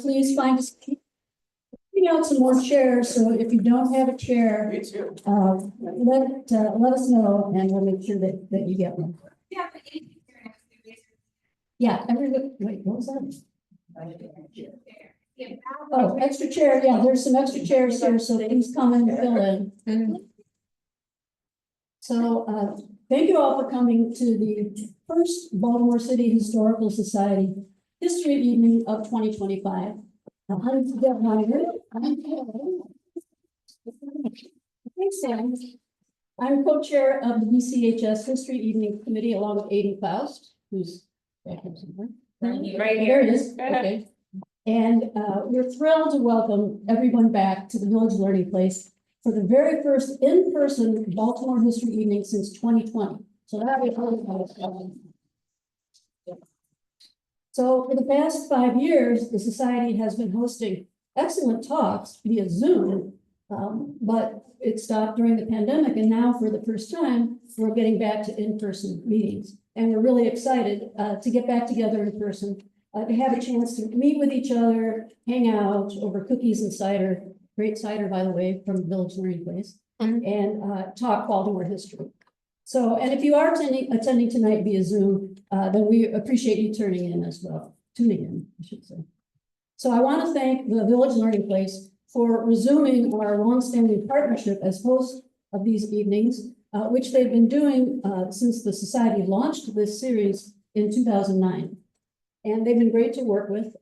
Please find us. Bring out some more chairs, so if you don't have a chair, let us know and we'll make sure that you get one. Yeah, everybody, wait, what was that? Oh, extra chair, yeah, there's some extra chairs here, so please come and fill in. So, thank you all for coming to the first Baltimore City Historical Society History Evening of 2025. Thanks, Sam. I'm co-chair of the BCHS History Evening Committee along with Aiden Faust, who's back here somewhere. Right There here. it is. Okay. And we're thrilled to welcome everyone back to the Village Learning Place for the very first in-person Baltimore History Evening since 2020. So that was really. So for the past 5 years, the Society has been hosting excellent talks via Zoom, but it stopped during the pandemic, and now for the first time, we're getting back to in-person meetings. And we're really excited to get back together in person, to have a chance to meet with each other, hang out over cookies and cider, great cider, by the way, from Village Learning Place, and talk Baltimore history. So, and if you are attending tonight via Zoom, then we appreciate you tuning in, I should say. So I want to thank the Village Learning Place for resuming our longstanding partnership as host of these evenings, which they've been doing since the Society launched this series in 2009. And they've been great to work with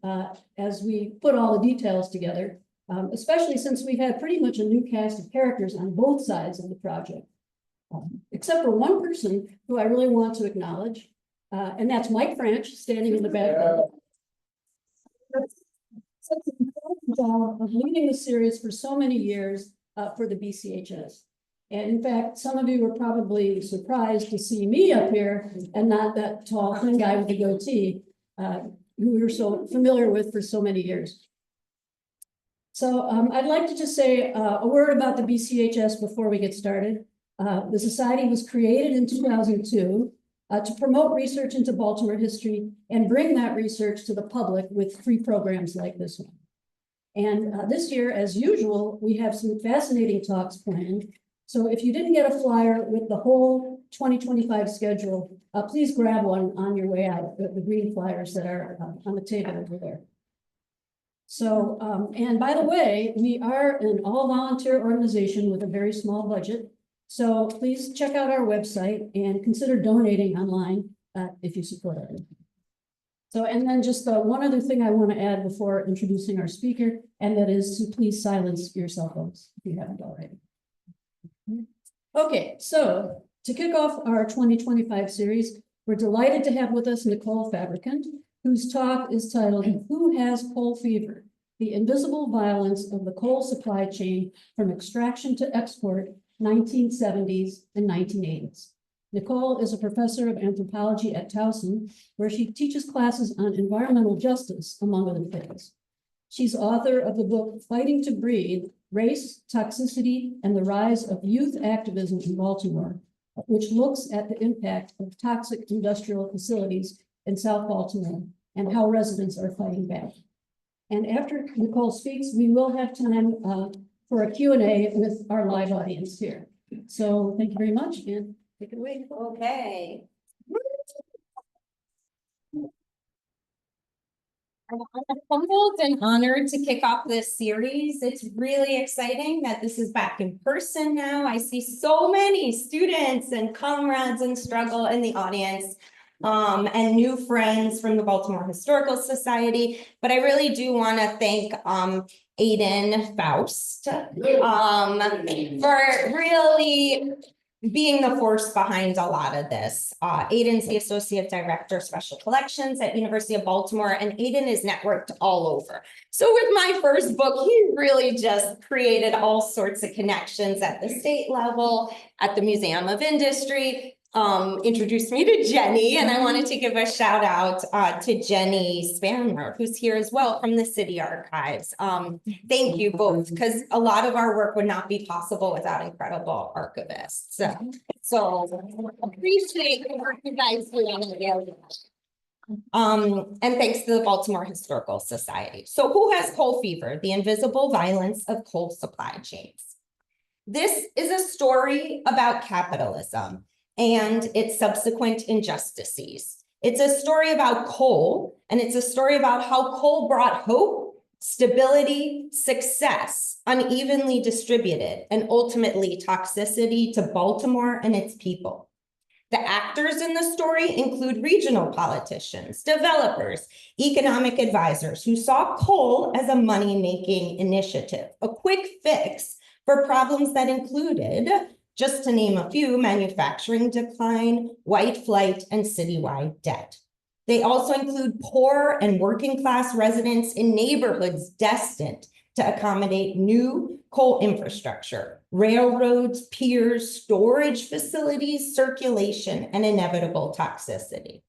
as we put all the details together, especially since we've had pretty much a new cast of characters on both sides of the project. Except for one person who I really want to acknowledge, and that's Mike French, standing in the background. Such an important job of leading the series for so many years for the BCHS. And in fact, some of you were probably surprised to see me up here and not that tall, thin guy with the goatee, who we were so familiar with for so many years. So I'd like to just say a word about the BCHS before we get started. The Society was created in 2002 to promote research into Baltimore history and bring that research to the public with free programs like this one. And this year, as usual, we have some fascinating talks planned. So if you didn't get a flyer with the whole 2025 schedule, please grab one on your way out, the green flyers that are on the table over there. So, and by the way, we are an all-volunteer organization with a very small budget. So please check out our website and consider donating online if you support it. So, and then just one other thing I want to add before introducing our speaker, and that is to please silence your cell phones if you haven't already. Okay, so to kick off our 2025 series, we're delighted to have with us Nicole Fabricant, whose talk is titled, "Who Has Coal Fever? The Invisible Violence of the Coal Supply Chain from Extraction to Export, 1970s and 1980s. Nicole is a professor of anthropology at Towson, where she teaches classes on environmental justice, among other things. She's author of the book Fighting to Breathe, Race, Toxicity, and the Rise of Youth Activism in Baltimore, which looks at the impact of toxic industrial facilities in South Baltimore and how residents are fighting back. And after Nicole speaks, we will have time for a Q&A with our live audience here. So thank you very much, and take it away. Okay. I'm humbled and honored to kick off this series. It's really exciting that this is back in person now. I see so many students and comrades in struggle in the audience, and new friends from the Baltimore Historical Society. But I really do want to thank Aiden Faust for really being the force behind a lot of this. Aiden's the Associate Director of Special Collections at University of Baltimore, and Aiden is networked all over. So with my first book, he really just created all sorts of connections at the state level, at the Museum of Industry, introduced me to Jenny, and I wanted to give a shout out to Jenny Spanner, who's here as well from the City Archives. Thank you both, because a lot of our work would not be possible without incredible archivists. So appreciate the work you guys do on the area. And thanks to the Baltimore Historical Society. So who has coal fever? The invisible violence of coal supply chains. This is a story about capitalism and its subsequent injustices. It's a story about coal, and it's a story about how coal brought hope, stability, success, unevenly distributed, and ultimately toxicity to Baltimore and its people. The actors in the story include regional politicians, developers, economic advisors who saw coal as a money-making initiative, a quick fix for problems that included, just to name a few, manufacturing decline, white flight, and citywide debt. They also include poor and working class residents in neighborhoods destined to accommodate new coal infrastructure, railroads, piers, storage facilities, circulation, and inevitable toxicity.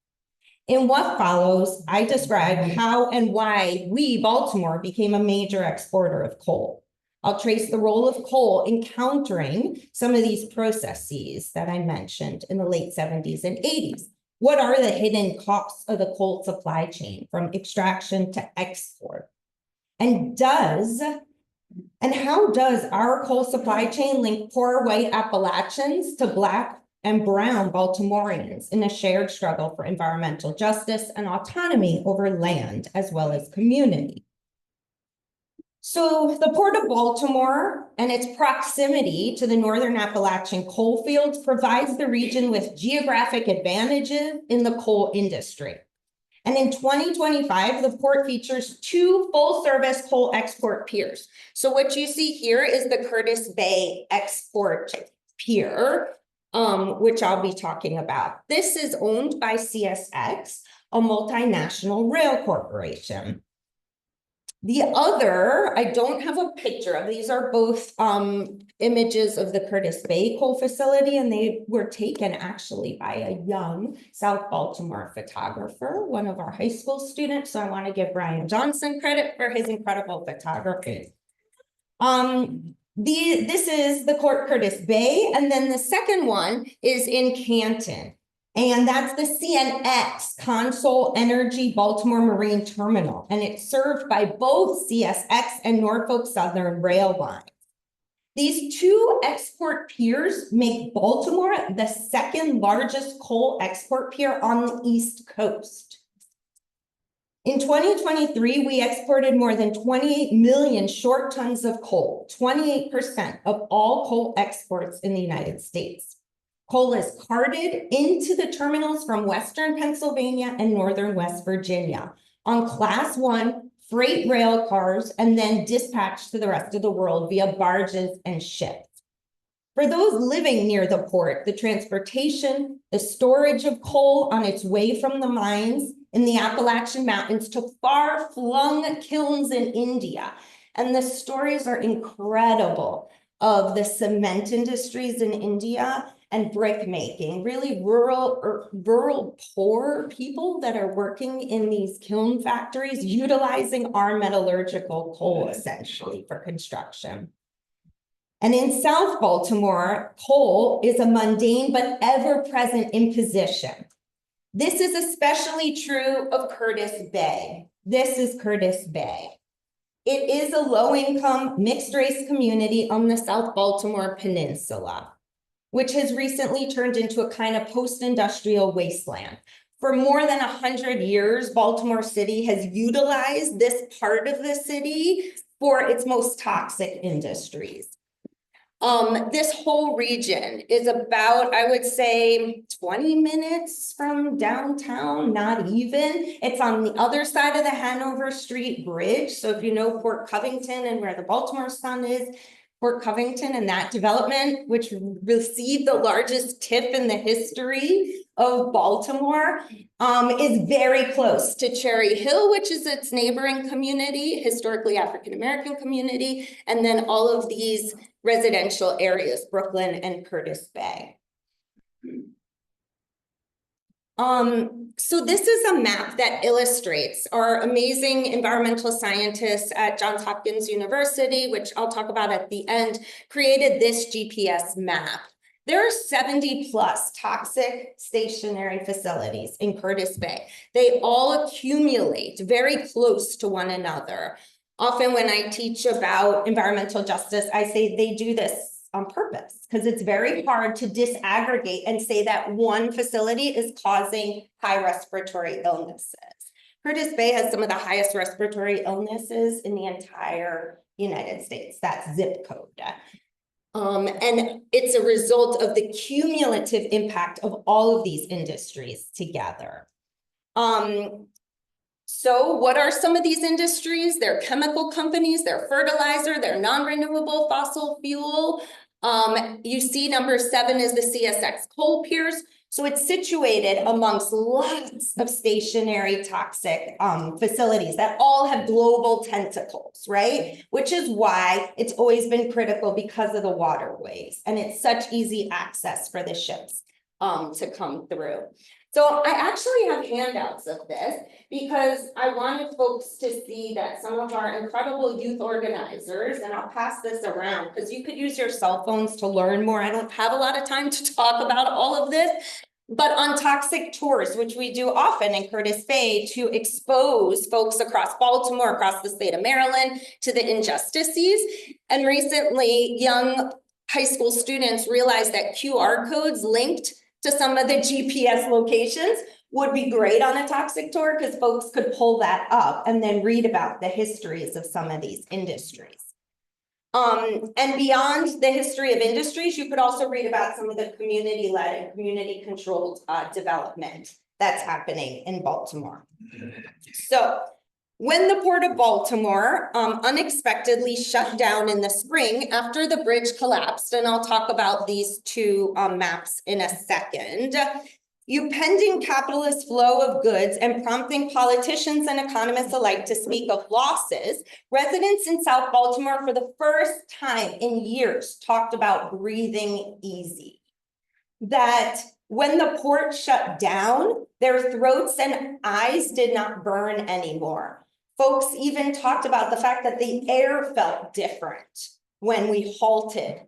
In what follows, I describe how and why we, Baltimore, became a major exporter of coal. I'll trace the role of coal in countering some of these processes that I mentioned in the late 70s and 80s. What are the hidden costs of the coal supply chain from extraction to export? And how does our coal supply chain link poor white Appalachians to Black and brown Baltimoreans in a shared struggle for environmental justice and autonomy over land as well as community? So the Port of Baltimore and its proximity to the Northern Appalachian coal fields provides the region with geographic advantages in the coal industry. And in 2025, the port features 2 full-service coal export piers. So what you see here is the Curtis Bay Export Pier, which I'll be talking about. This is owned by CSX, a multinational rail corporation. The other, I don't have a picture of. These are both images of the Curtis Bay coal facility, and they were taken actually by a young South Baltimore photographer, one of our high school students. So I want to give Brian Johnson credit for his incredible photography. This is the Curtis Bay, and then the second one is in Canton. And that's the CNX, Consol Energy Baltimore Marine Terminal. And it's served by both CSX and Norfolk Southern Rail lines. These 2 export piers make Baltimore the 2nd largest coal export pier on the East Coast. In 2023, we exported more than 28 million short tons of coal, 28% of all coal exports in the United States. Coal is carted into the terminals from Western Pennsylvania and Northern West Virginia on Class 1 freight rail cars and then dispatched to the rest of the world via barges and ships. For those living near the port, the transportation, the storage of coal on its way from the mines in the Appalachian Mountains to far-flung kilns in India. And the stories are incredible of the cement industries in India and brick making, really rural poor people that are working in these kiln factories, utilizing our metallurgical coal essentially for construction. And in South Baltimore, coal is a mundane but ever-present imposition. This is especially true of Curtis Bay. This is Curtis Bay. It is a low-income, mixed-race community on the South Baltimore Peninsula, which has recently turned into a kind of post-industrial wasteland. For more than 100 years, Baltimore City has utilized this part of the city for its most toxic industries. This whole region is about, I would say, 20 minutes from downtown, not even. It's on the other side of the Hanover Street Bridge. So if you know Port Covington and where the Baltimore Sun is, Port Covington and that development, which received the largest TIF in the history of Baltimore, is very close to Cherry Hill, which is its neighboring community, historically African-American community, and then all of these residential areas, Brooklyn and Curtis Bay. So this is a map that illustrates our amazing environmental scientists at Johns Hopkins University, which I'll talk about at the end, created this GPS map. There are 70 plus toxic stationary facilities in Curtis Bay. They all accumulate very close to one another. Often when I teach about environmental justice, I say they do this on purpose because it's very hard to disaggregate and say that one facility is causing high respiratory illnesses. Curtis Bay has some of the highest respiratory illnesses in the entire United States. That's zip code. And it's a result of the cumulative impact of all of these industries together. So what are some of these industries? They're chemical companies, they're fertilizer, they're non-renewable fossil fuel. You see number 7 is the CSX coal piers. So it's situated amongst lots of stationary toxic facilities that all have global tentacles, right? Which is why it's always been critical because of the waterways. And it's such easy access for the ships to come through. So I actually have handouts of this because I wanted folks to see that some of our incredible youth organizers, and I'll pass this around because you could use your cell phones to learn more. I don't have a lot of time to talk about all of this, but on toxic tours, which we do often in Curtis Bay to expose folks across Baltimore, across the state of Maryland to the injustices. And recently, young high school students realized that QR codes linked to some of the GPS locations would be great on a toxic tour because folks could pull that up and then read about the histories of some of these industries. And beyond the history of industries, you could also read about some of the community-led and community-controlled development that's happening in Baltimore. So when the Port of Baltimore unexpectedly shut down in the spring after the bridge collapsed, and I'll talk about these two maps in a second, impending capitalist flow of goods and prompting politicians and economists alike to speak of losses, residents in South Baltimore for the first time in years talked about breathing easy. That when the port shut down, their throats and eyes did not burn anymore. Folks even talked about the fact that the air felt different when we halted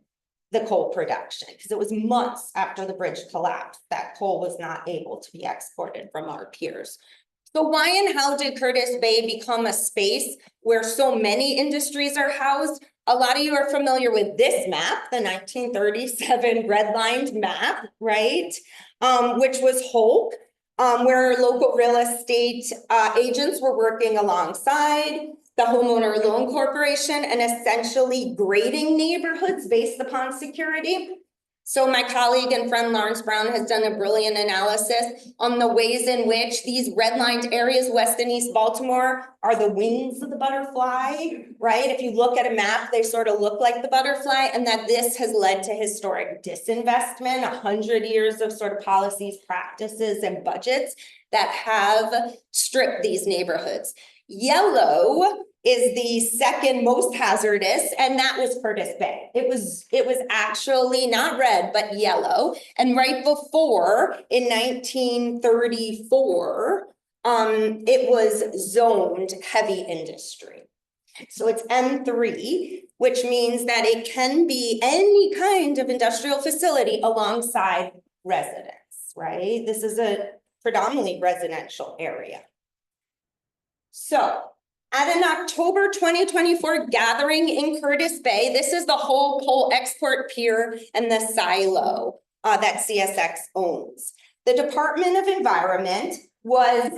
the coal production, because it was months after the bridge collapsed that coal was not able to be exported from our piers. So why and how did Curtis Bay become a space where so many industries are housed? A lot of you are familiar with this map, the 1937 redlined map, right? Which was Hulk. Where local real estate agents were working alongside the homeowner loan corporation and essentially grading neighborhoods based upon security. So my colleague and friend Lawrence Brown has done a brilliant analysis on the ways in which these redlined areas, West and East Baltimore, are the wings of the butterfly, right? If you look at a map, they sort of look like the butterfly, and that this has led to historic disinvestment, 100 years of sort of policies, practices, and budgets that have stripped these neighborhoods. Yellow is the second most hazardous, and that was Curtis Bay. It was actually not red, but yellow. And right before, in 1934, it was zoned heavy industry. So it's M3, which means that it can be any kind of industrial facility alongside residents, right? This is a predominantly residential area. So at an October 2024 gathering in Curtis Bay, this is the whole coal export pier and the silo that CSX owns. The Department of Environment was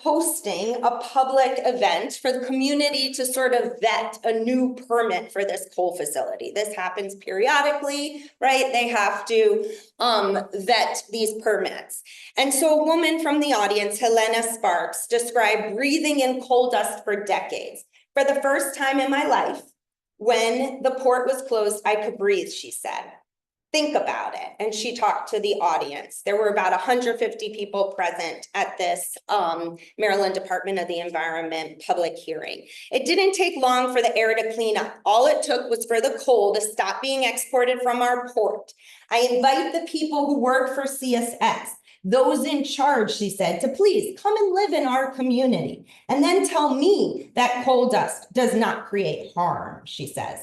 hosting a public event for the community to sort of vet a new permit for this coal facility. This happens periodically, right? They have to vet these permits. And so a woman from the audience, Helena Sparks, described breathing in coal dust for decades. For the first time in my life, when the port was closed, I could breathe, she said. Think about it. And she talked to the audience. There were about 150 people present at this Maryland Department of the Environment public hearing. It didn't take long for the air to clean up. All it took was for the coal to stop being exported from our port. I invite the people who work for CSX, those in charge, she said, to please come and live in our community and then tell me that coal dust does not create harm, she says.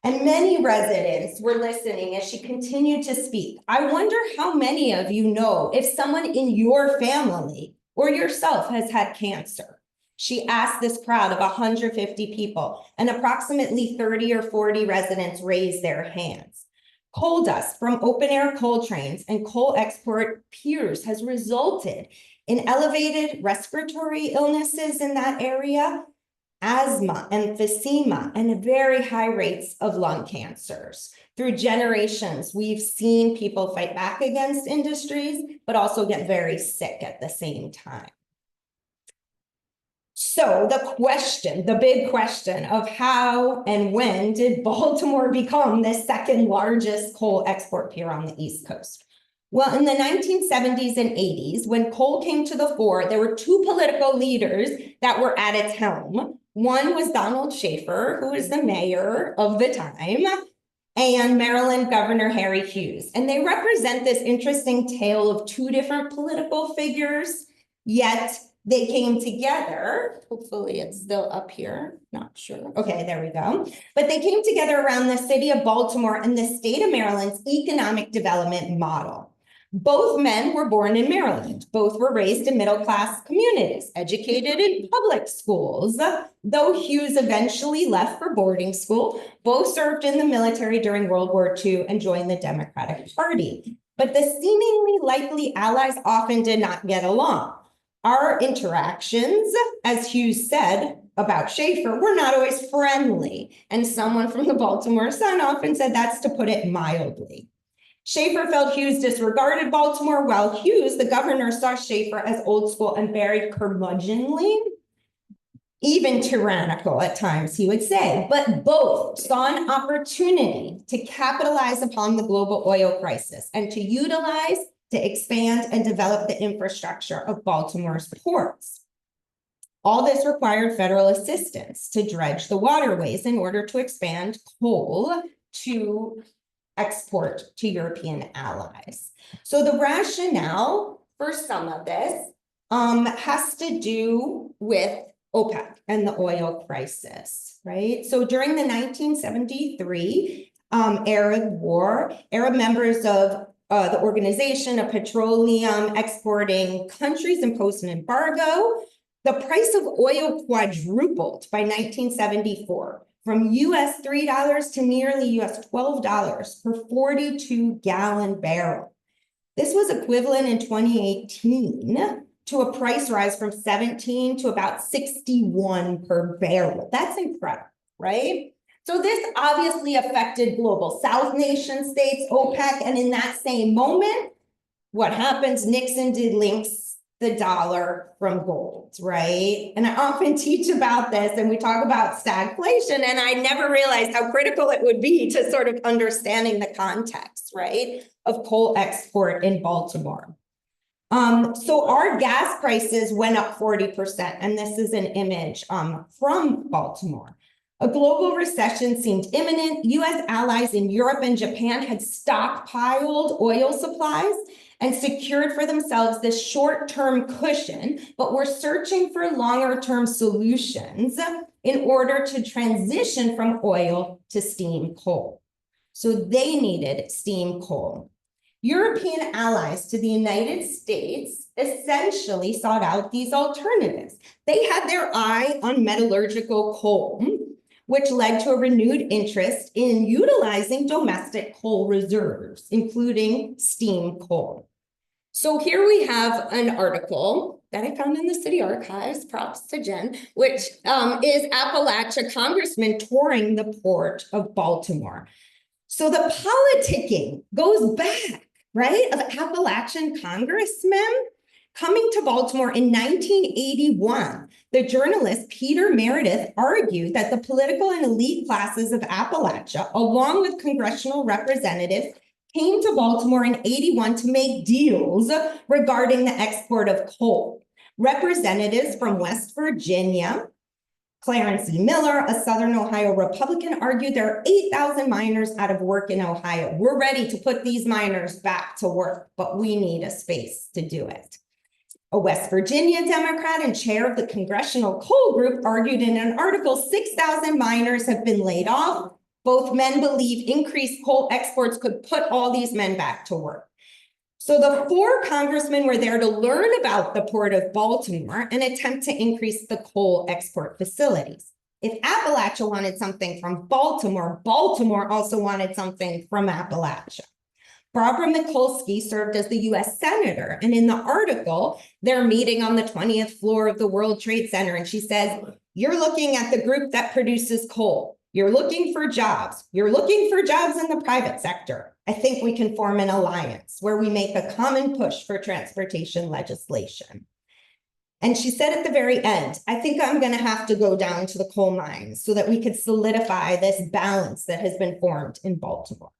And many residents were listening as she continued to speak. I wonder how many of you know if someone in your family or yourself has had cancer. She asked this crowd of 150 people, and approximately 30 or 40 residents raised their hands. Coal dust from open air coal trains and coal export piers has resulted in elevated respiratory illnesses in that area, asthma, emphysema, and very high rates of lung cancers. Through generations, we've seen people fight back against industries, but also get very sick at the same time. So the big question of how and when did Baltimore become the second largest coal export pier on the East Coast? Well, in the 1970s and 80s, when coal came to the fore, there were two political leaders that were at its helm. One was Donald Schaefer, who was the mayor of the time, and Maryland Governor Harry Hughes. And they represent this interesting tale of two different political figures, yet they came together. Hopefully it's still up here, not sure. Okay, there we go. But they came together around the city of Baltimore and the state of Maryland's economic development model. Both men were born in Maryland. Both were raised in middle-class communities, educated in public schools. Though Hughes eventually left for boarding school, both served in the military during World War II and joined the Democratic Party. But the seemingly likely allies often did not get along. Our interactions, as Hughes said about Schaefer, were not always friendly. And someone from the Baltimore Sun often said that's to put it mildly. Schaefer felt Hughes disregarded Baltimore, while Hughes, the governor, saw Schaefer as old school and very curmudgeonly, even tyrannical at times, he would say. But both saw an opportunity to capitalize upon the global oil crisis and to utilize, to expand and develop the infrastructure of Baltimore's ports. All this required federal assistance to dredge the waterways in order to expand coal to export to European allies. So the rationale for some of this has to do with OPEC and the oil crisis, right? So during the 1973 Arab War, Arab members of the Organization of Petroleum Exporting Countries imposed an embargo. The price of oil quadrupled by 1974. From US $3 to nearly US $12 per 42-gallon barrel. This was equivalent in 2018 to a price rise from 17 to about 61 per barrel. That's incredible, right? So this obviously affected global South nation states, OPEC, and in that same moment, what happens? Nixon delinks the dollar from gold, right? And I often teach about this and we talk about stagflation, and I never realized how critical it would be to sort of understanding the context, right, of coal export in Baltimore. So our gas prices went up 40%, and this is an image from Baltimore. A global recession seemed imminent. US allies in Europe and Japan had stockpiled oil supplies and secured for themselves this short-term cushion, but were searching for longer-term solutions in order to transition from oil to steam coal. So they needed steam coal. European allies to the United States essentially sought out these alternatives. They had their eye on metallurgical coal, which led to a renewed interest in utilizing domestic coal reserves, including steam coal. So here we have an article that I found in the city archives, props to Jen, which is Appalachia congressman touring the port of Baltimore. So the politicking goes back, right, of Appalachian congressmen coming to Baltimore in 1981. The journalist Peter Meredith argued that the political and elite classes of Appalachia, along with congressional representatives, came to Baltimore in 81 to make deals regarding the export of coal. Representatives from West Virginia, Clarence E. Miller, a Southern Ohio Republican, argued there are 8,000 miners out of work in Ohio. We're ready to put these miners back to work, but we need a space to do it. A West Virginia Democrat and chair of the Congressional Coal Group argued in an article 6,000 miners have been laid off. Both men believe increased coal exports could put all these men back to work. So the 4 congressmen were there to learn about the Port of Baltimore and attempt to increase the coal export facilities. If Appalachia wanted something from Baltimore, Baltimore also wanted something from Appalachia. Barbara Mikulski served as the US Senator, and in the article, they're meeting on the 20th floor of the World Trade Center, and she says, you're looking at the group that produces coal. You're looking for jobs. You're looking for jobs in the private sector. I think we can form an alliance where we make a common push for transportation legislation. And she said at the very end, I think I'm going to have to go down to the coal mines so that we could solidify this balance that has been formed in Baltimore.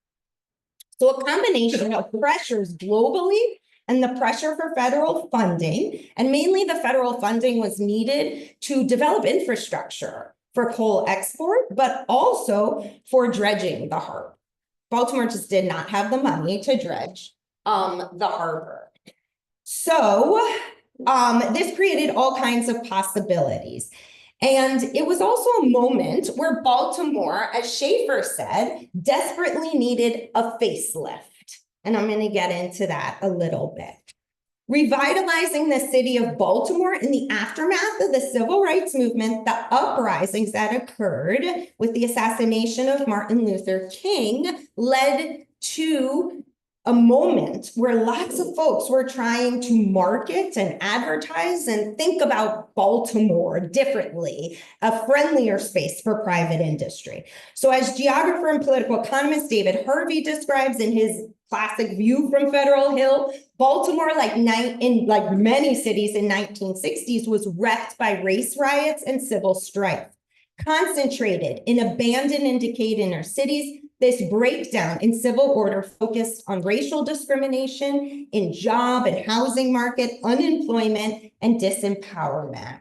So a combination of pressures globally and the pressure for federal funding, and mainly the federal funding was needed to develop infrastructure for coal export, but also for dredging the harbor. Baltimore just did not have the money to dredge the harbor. So this created all kinds of possibilities. And it was also a moment where Baltimore, as Schaefer said, desperately needed a facelift. And I'm going to get into that a little bit. Revitalizing the city of Baltimore in the aftermath of the civil rights movement, the uprisings that occurred with the assassination of Martin Luther King led to a moment where lots of folks were trying to market and advertise and think about Baltimore differently, a friendlier space for private industry. So as geographer and political economist David Harvey describes in his classic View from Federal Hill, Baltimore, like many cities in 1960s, was wrecked by race riots and civil strife. Concentrated in abandoned and decayed inner cities, this breakdown in civil order focused on racial discrimination in job and housing market, unemployment, and disempowerment.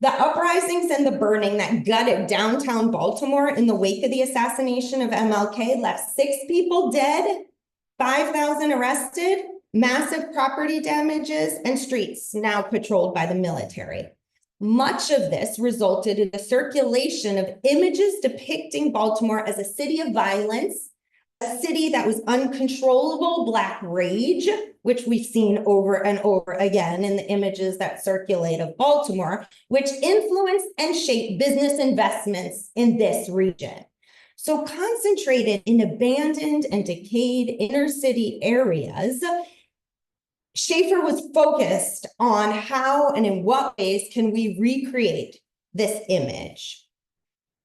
The uprisings and the burning that gutted downtown Baltimore in the wake of the assassination of MLK left 6 people dead, 5,000 arrested, massive property damages, and streets now patrolled by the military. Much of this resulted in the circulation of images depicting Baltimore as a city of violence, a city that was uncontrollable Black rage, which we've seen over and over again in the images that circulate of Baltimore, which influenced and shaped business investments in this region. So concentrated in abandoned and decayed inner city areas, Schaefer was focused on how and in what ways can we recreate this image.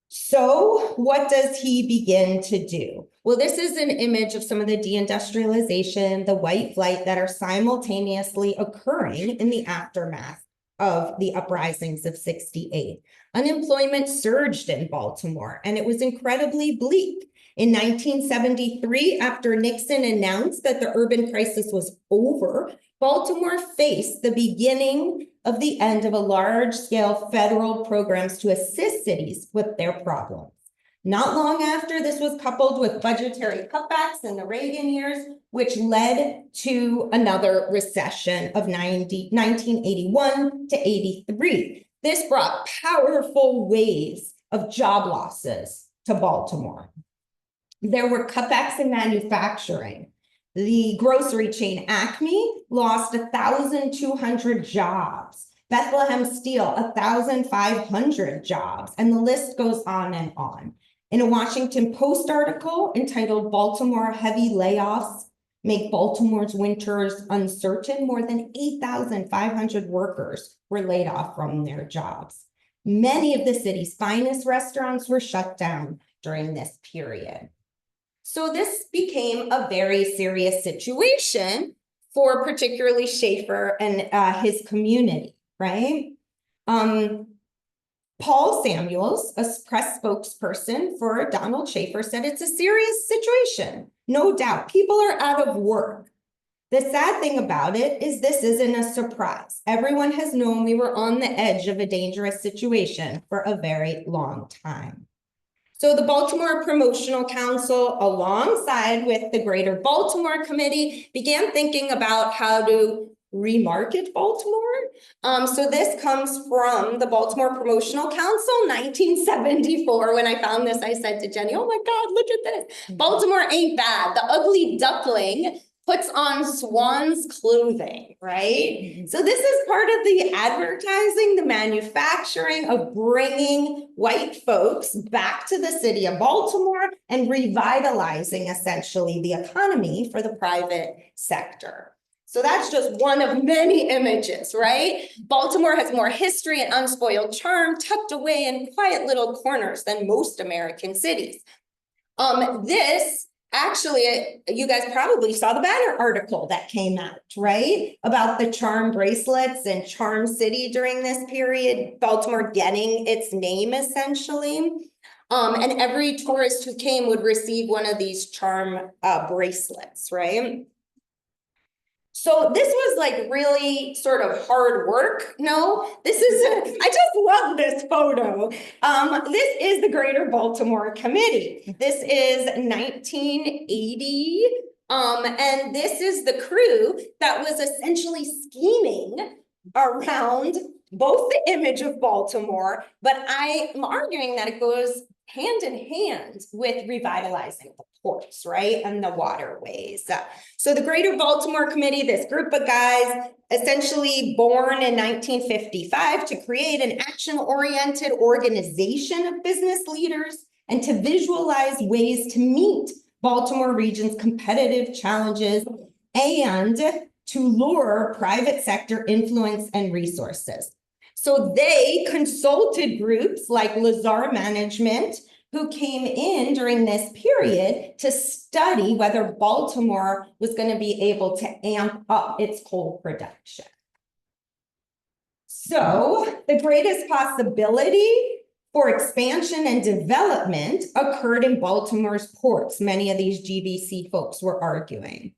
So what does he begin to do? Well, this is an image of some of the deindustrialization, the white flight that are simultaneously occurring in the aftermath of the uprisings of '68. Unemployment surged in Baltimore, and it was incredibly bleak. In 1973, after Nixon announced that the urban crisis was over, Baltimore faced the beginning of the end of a large-scale federal programs to assist cities with their problems. Not long after, this was coupled with budgetary cutbacks in the Reagan years, which led to another recession of 1981 to 83. This brought powerful waves of job losses to Baltimore. There were cutbacks in manufacturing. The grocery chain Acme lost 1,200 jobs. Bethlehem Steel, 1,500 jobs, and the list goes on and on. In a Washington Post article entitled "Baltimore Heavy Layoffs Make Baltimore's Winters Uncertain," more than 8,500 workers were laid off from their jobs. Many of the city's finest restaurants were shut down during this period. So this became a very serious situation for particularly Schaefer and his community, right? Paul Samuels, a press spokesperson for Donald Schaefer, said it's a serious situation, no doubt. People are out of work. The sad thing about it is this isn't a surprise. Everyone has known we were on the edge of a dangerous situation for a very long time. So the Baltimore Promotional Council, alongside with the Greater Baltimore Committee, began thinking about how to remarket Baltimore. So this comes from the Baltimore Promotional Council, 1974. When I found this, I said to Jenny, oh my God, look at this. Baltimore ain't bad. The ugly duckling puts on swan's clothing, right? So this is part of the advertising, the manufacturing of bringing white folks back to the city of Baltimore and revitalizing essentially the economy for the private sector. So that's just one of many images, right? Baltimore has more history and unspoiled charm tucked away in quiet little corners than most American cities. This actually, you guys probably saw the Banner article that came out, right? About the charm bracelets and Charm City during this period, Baltimore getting its name essentially. And every tourist who came would receive one of these charm bracelets, right? So this was like really sort of hard work. No, this is, I just love this photo. This is the Greater Baltimore Committee. This is 1980. And this is the crew that was essentially scheming around both the image of Baltimore, but I am arguing that it goes hand in hand with revitalizing the ports, right, and the waterways. So the Greater Baltimore Committee, this group of guys, essentially born in 1955 to create an action-oriented organization of business leaders and to visualize ways to meet Baltimore region's competitive challenges and to lure private sector influence and resources. So they consulted groups like Lazar Management, who came in during this period to study whether Baltimore was going to be able to amp up its coal production. So the greatest possibility for expansion and development occurred in Baltimore's ports. Many of these GBC folks were arguing.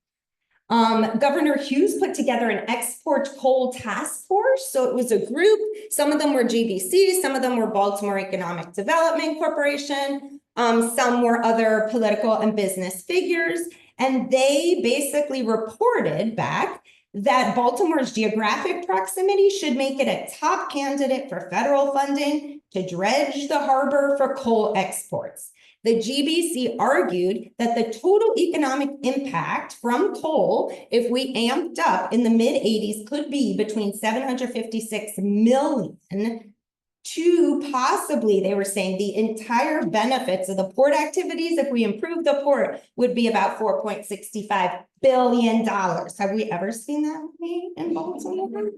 Governor Hughes put together an export coal task force. So it was a group, some of them were GBC, some of them were Baltimore Economic Development Corporation, some were other political and business figures. And they basically reported back that Baltimore's geographic proximity should make it a top candidate for federal funding to dredge the harbor for coal exports. The GBC argued that the total economic impact from coal, if we amped up in the mid-80s, could be between 756 million to possibly, they were saying, the entire benefits of the port activities, if we improve the port, would be about $4.65 billion. Have we ever seen that in Baltimore?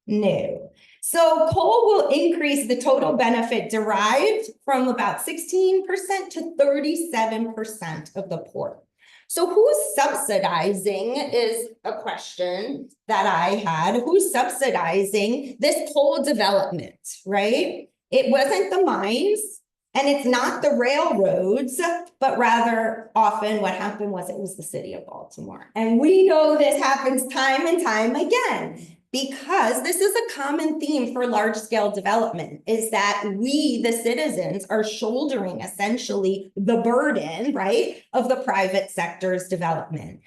No. So coal will increase the total benefit derived from about 16% to 37% of the port. So who's subsidizing is a question that I had. Who's subsidizing this coal development, right? It wasn't the mines and it's not the railroads, but rather often what happened was it was the city of Baltimore. And we know this happens time and time again, because this is a common theme for large-scale development, is that we, the citizens, are shouldering essentially the burden, right, of the private sector's development.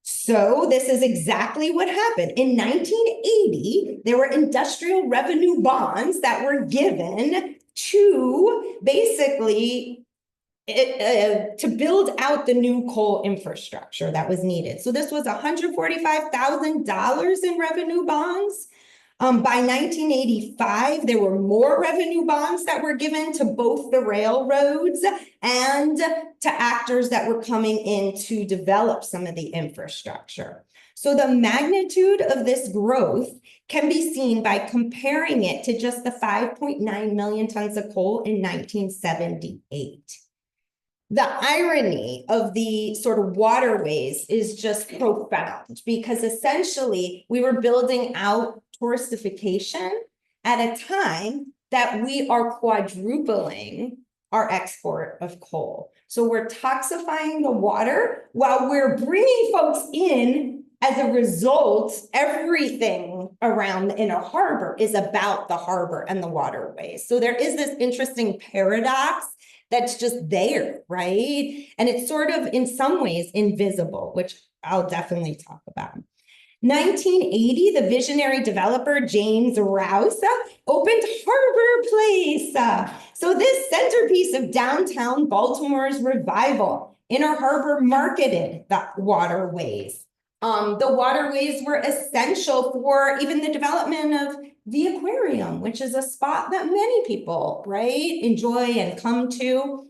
So this is exactly what happened. In 1980, there were industrial revenue bonds that were given to basically to build out the new coal infrastructure that was needed. So this was $145,000 in revenue bonds. By 1985, there were more revenue bonds that were given to both the railroads and to actors that were coming in to develop some of the infrastructure. So the magnitude of this growth can be seen by comparing it to just the 5.9 million tons of coal in 1978. The irony of the sort of waterways is just profound, because essentially we were building out touristification at a time that we are quadrupling our export of coal. So we're toxifying the water while we're bringing folks in. As a result, everything around in a harbor is about the harbor and the waterways. So there is this interesting paradox that's just there, right? And it's sort of in some ways invisible, which I'll definitely talk about. 1980, the visionary developer James Rouse opened Harbor Place. So this centerpiece of downtown Baltimore's revival. Inner Harbor marketed the waterways. The waterways were essential for even the development of the aquarium, which is a spot that many people, right, enjoy and come to.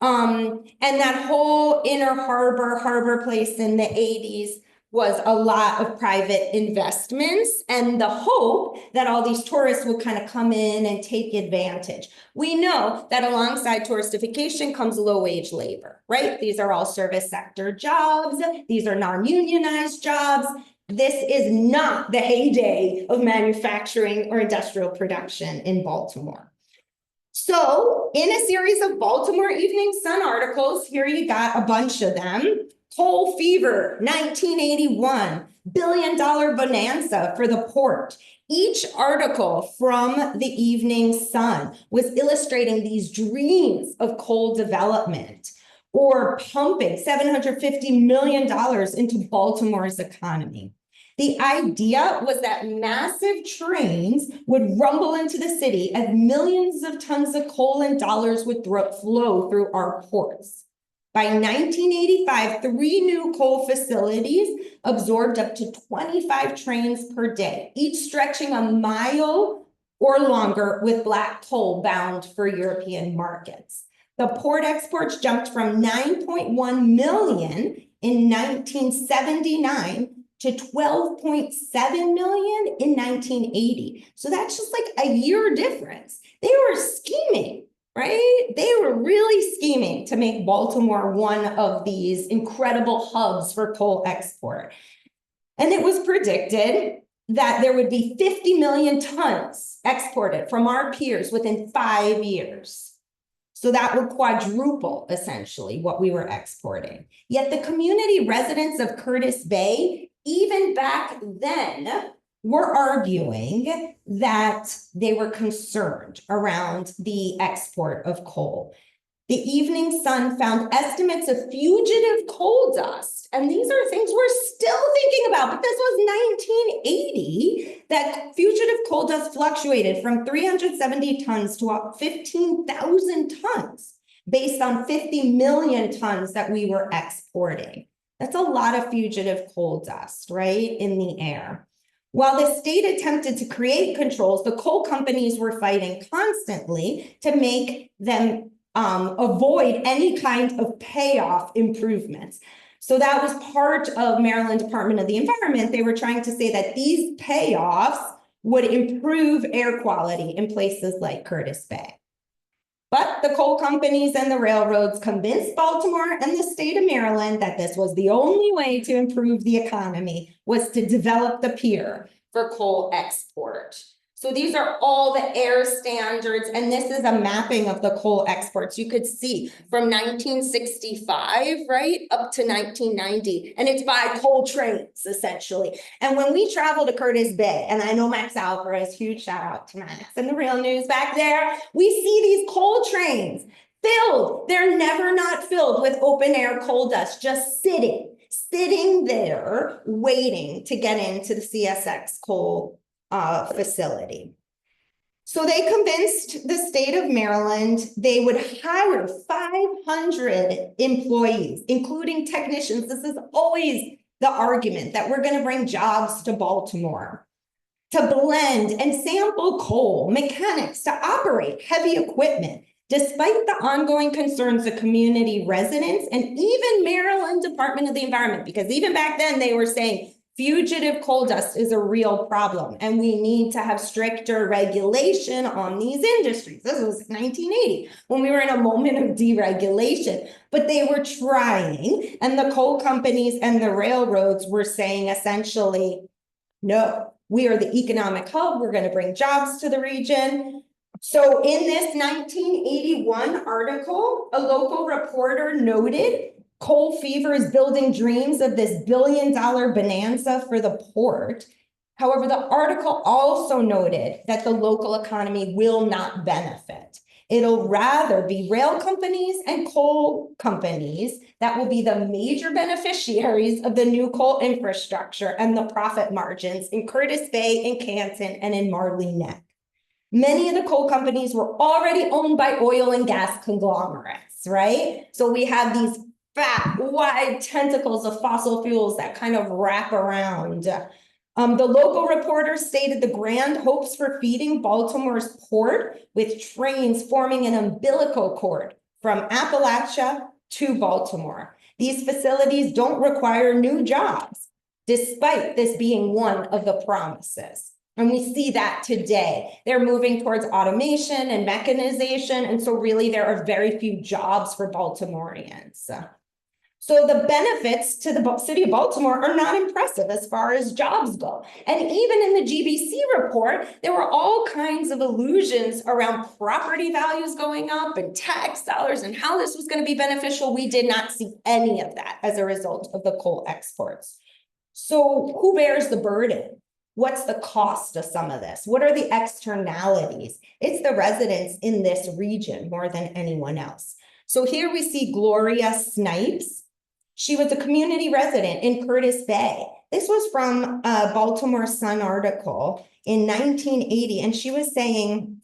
And that whole Inner Harbor Place in the 80s was a lot of private investments and the hope that all these tourists would kind of come in and take advantage. We know that alongside touristification comes low-wage labor, right? These are all service sector jobs. These are non-unionized jobs. This is not the heyday of manufacturing or industrial production in Baltimore. So in a series of Baltimore Evening Sun articles, here you got a bunch of them. Coal fever, 1981, billion-dollar bonanza for the port. Each article from the Evening Sun was illustrating these dreams of coal development or pumping $750 million into Baltimore's economy. The idea was that massive trains would rumble into the city as millions of tons of coal and dollars would flow through our ports. By 1985, 3 new coal facilities absorbed up to 25 trains per day, each stretching a mile or longer with black coal bound for European markets. The port exports jumped from 9.1 million in 1979 to 12.7 million in 1980. So that's just like a year difference. They were scheming, right? They were really scheming to make Baltimore one of these incredible hubs for coal export. And it was predicted that there would be 50 million tons exported from our piers within 5 years. So that would quadruple, essentially, what we were exporting. Yet the community residents of Curtis Bay, even back then, were arguing that they were concerned around the export of coal. The Evening Sun found estimates of fugitive coal dust, and these are things we're still thinking about, but this was 1980, that fugitive coal dust fluctuated from 370 tons to 15,000 tons based on 50 million tons that we were exporting. That's a lot of fugitive coal dust, right, in the air. While the state attempted to create controls, the coal companies were fighting constantly to make them avoid any kind of payoff improvements. So that was part of Maryland Department of the Environment. They were trying to say that these payoffs would improve air quality in places like Curtis Bay. But the coal companies and the railroads convinced Baltimore and the state of Maryland that this was the only way to improve the economy, was to develop the pier for coal export. So these are all the air standards, and this is a mapping of the coal exports. You could see from 1965, right, up to 1990, and it's by coal trains, essentially. And when we travel to Curtis Bay, and I know Max Alvarez, huge shout out to Max and the Real News back there, we see these coal trains filled. They're never not filled with open air coal dust, just sitting there waiting to get into the CSX coal facility. So they convinced the state of Maryland they would hire 500 employees, including technicians. This is always the argument, that we're going to bring jobs to Baltimore, to blend and sample coal, mechanics to operate heavy equipment, despite the ongoing concerns of community residents and even Maryland Department of the Environment, because even back then they were saying fugitive coal dust is a real problem and we need to have stricter regulation on these industries. This was 1980 when we were in a moment of deregulation, but they were trying, and the coal companies and the railroads were saying essentially, no, we are the economic hub. We're going to bring jobs to the region. So in this 1981 article, a local reporter noted coal fever is building dreams of this billion-dollar bonanza for the port. However, the article also noted that the local economy will not benefit. It'll rather be rail companies and coal companies that will be the major beneficiaries of the new coal infrastructure and the profit margins in Curtis Bay, in Canton, and in Marley Neck. Many of the coal companies were already owned by oil and gas conglomerates, right? So we have these fat, wide tentacles of fossil fuels that kind of wrap around. The local reporter stated the grand hopes for feeding Baltimore's port with trains forming an umbilical cord from Appalachia to Baltimore. These facilities don't require new jobs, despite this being one of the promises. And we see that today. They're moving towards automation and mechanization. And so really there are very few jobs for Baltimoreans. So the benefits to the city of Baltimore are not impressive as far as jobs go. And even in the GBC report, there were all kinds of illusions around property values going up and tax dollars and how this was going to be beneficial. We did not see any of that as a result of the coal exports. So who bears the burden? What's the cost of some of this? What are the externalities? It's the residents in this region more than anyone else. So here we see Gloria Snipes. She was a community resident in Curtis Bay. This was from a Baltimore Sun article in 1980, and she was saying,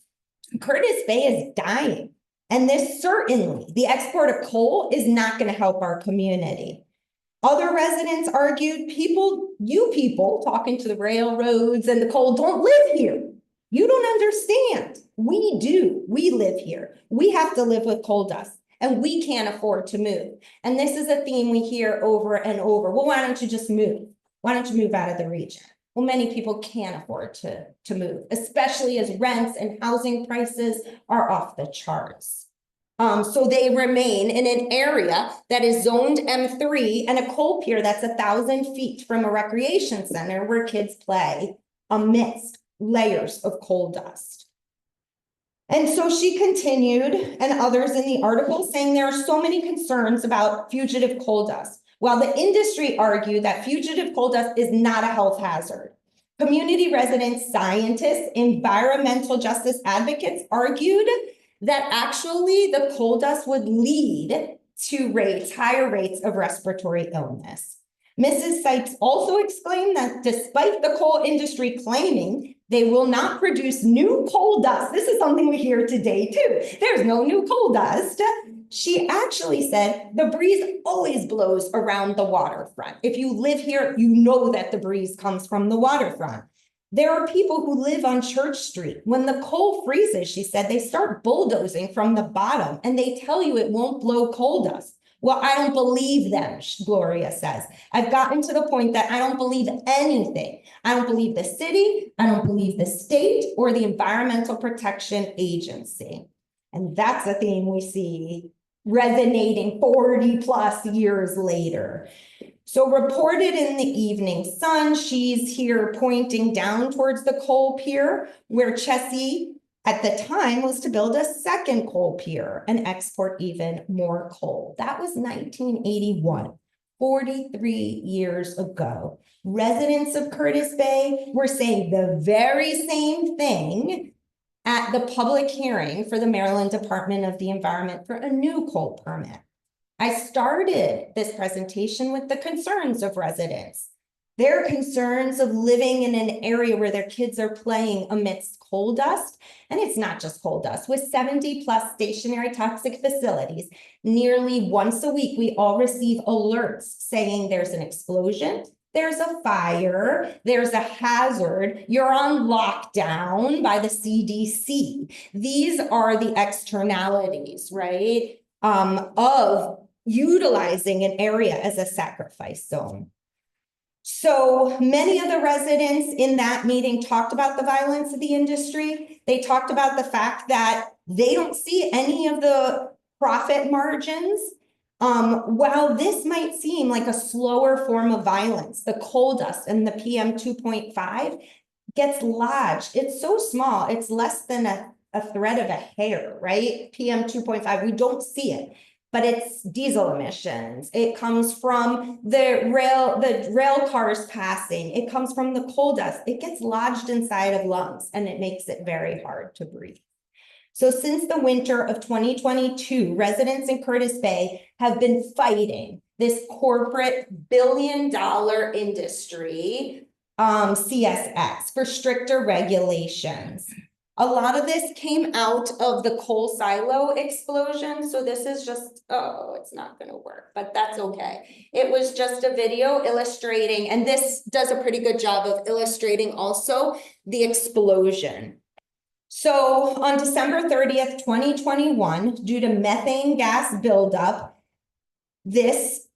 Curtis Bay is dying. And this certainly, the export of coal is not going to help our community. Other residents argued, you people talking to the railroads and the coal don't live here. You don't understand. We do. We live here. We have to live with coal dust and we can't afford to move. And this is a theme we hear over and over. Well, why don't you just move? Why don't you move out of the region? Well, many people can't afford to move, especially as rents and housing prices are off the charts. So they remain in an area that is zoned M3 and a coal pier that's 1,000 feet from a recreation center where kids play amidst layers of coal dust. And so she continued, and others in the article, saying there are so many concerns about fugitive coal dust. While the industry argued that fugitive coal dust is not a health hazard, community residents, scientists, environmental justice advocates argued that actually the coal dust would lead to higher rates of respiratory illness. Mrs. Sipes also exclaimed that despite the coal industry claiming they will not produce new coal dust, this is something we hear today too, there's no new coal dust. She actually said the breeze always blows around the waterfront. If you live here, you know that the breeze comes from the waterfront. There are people who live on Church Street. When the coal freezes, she said, they start bulldozing from the bottom and they tell you it won't blow coal dust. Well, I don't believe them, Gloria says. I've gotten to the point that I don't believe anything. I don't believe the city, I don't believe the state or the Environmental Protection Agency. And that's a theme we see resonating 40 plus years later. So reported in the Evening Sun, she's here pointing down towards the coal pier where Chessie at the time was to build a second coal pier and export even more coal. That was 1981, 43 years ago. Residents of Curtis Bay were saying the very same thing at the public hearing for the Maryland Department of the Environment for a new coal permit. I started this presentation with the concerns of residents. Their concerns of living in an area where their kids are playing amidst coal dust. And it's not just coal dust. With 70 plus stationary toxic facilities, nearly once a week, we all receive alerts saying there's an explosion, there's a fire, there's a hazard, you're on lockdown by the CDC. These are the externalities, right, of utilizing an area as a sacrifice zone. So many of the residents in that meeting talked about the violence of the industry. They talked about the fact that they don't see any of the profit margins. While this might seem like a slower form of violence, the coal dust and the PM 2.5 gets lodged. It's so small, it's less than a thread of a hair, right? PM 2.5, we don't see it. But it's diesel emissions. It comes from the rail cars passing. It comes from the coal dust. It gets lodged inside of lungs and it makes it very hard to breathe. So since the winter of 2022, residents in Curtis Bay have been fighting this corporate billion-dollar industry, CSX, for stricter regulations. A lot of this came out of the coal silo explosion. So this is just, oh, it's not gonna work, but that's okay. It was just a video illustrating, and this does a pretty good job of illustrating also the explosion. So on December 30th, 2021, due to methane gas buildup, this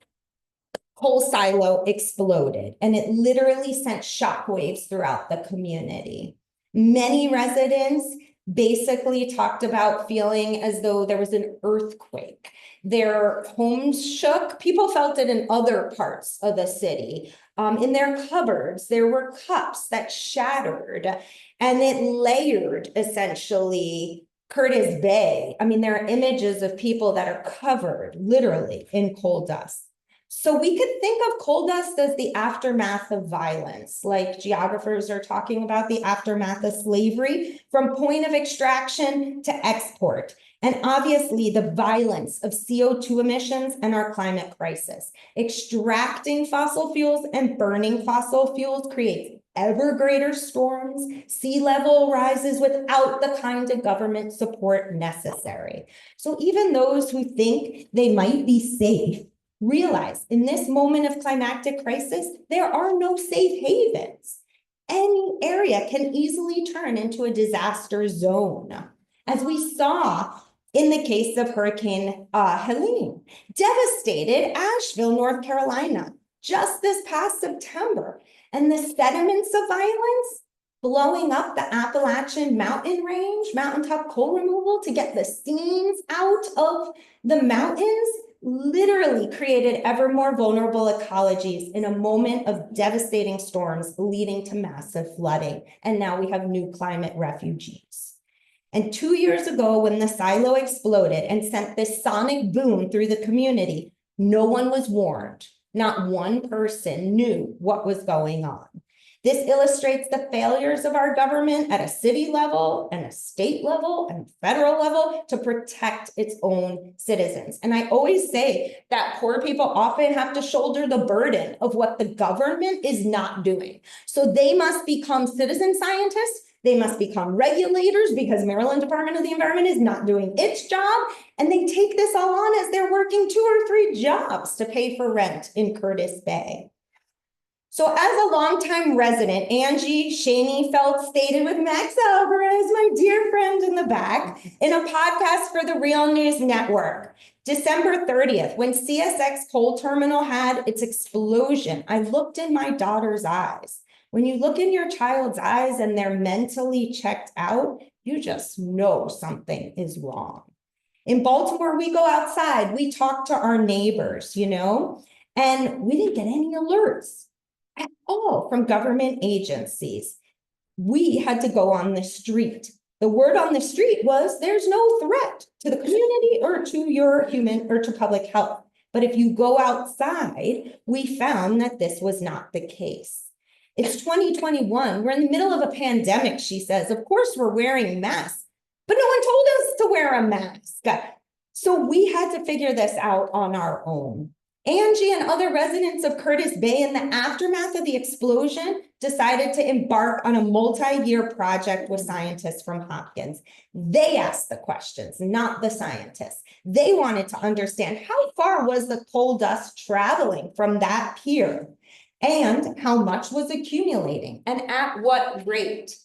coal silo exploded, and it literally sent shockwaves throughout the community. Many residents basically talked about feeling as though there was an earthquake. Their homes shook. People felt it in other parts of the city. In their cupboards, there were cups that shattered, and it layered essentially Curtis Bay. I mean, there are images of people that are covered literally in coal dust. So we could think of coal dust as the aftermath of violence, like geographers are talking about the aftermath of slavery, from point of extraction to export. And obviously the violence of CO2 emissions and our climate crisis. Extracting fossil fuels and burning fossil fuels creates ever greater storms, sea level rises without the kind of government support necessary. So even those who think they might be safe realize in this moment of climactic crisis, there are no safe havens. Any area can easily turn into a disaster zone, as we saw in the case of Hurricane Helene, devastated Asheville, North Carolina, just this past September. And the sediments of violence blowing up the Appalachian mountain range, mountaintop coal removal to get the steams out of the mountains, literally created ever more vulnerable ecologies in a moment of devastating storms leading to massive flooding. And now we have new climate refugees. And 2 years ago, when the silo exploded and sent this sonic boom through the community, no one was warned. Not one person knew what was going on. This illustrates the failures of our government at a city level and a state level and federal level to protect its own citizens. And I always say that poor people often have to shoulder the burden of what the government is not doing. So they must become citizen scientists. They must become regulators because Maryland Department of the Environment is not doing its job. And they take this all on as they're working 2 or 3 jobs to pay for rent in Curtis Bay. So as a longtime resident, Angie Shaney Felt stated with Max Alvarez, my dear friend in the back, in a podcast for the Real News Network, December 30th, when CSX coal terminal had its explosion, I looked in my daughter's eyes. When you look in your child's eyes and they're mentally checked out, you just know something is wrong. In Baltimore, we go outside, we talk to our neighbors, and we didn't get any alerts at all from government agencies. We had to go on the street. The word on the street was there's no threat to the community or to your human or to public health. But if you go outside, we found that this was not the case. It's 2021. We're in the middle of a pandemic, she says. Of course, we're wearing masks, but no one told us to wear a mask. So we had to figure this out on our own. Angie and other residents of Curtis Bay, in the aftermath of the explosion, decided to embark on a multi-year project with scientists from Hopkins. They asked the questions, not the scientists. They wanted to understand how far was the coal dust traveling from that pier and how much was accumulating and at what rate.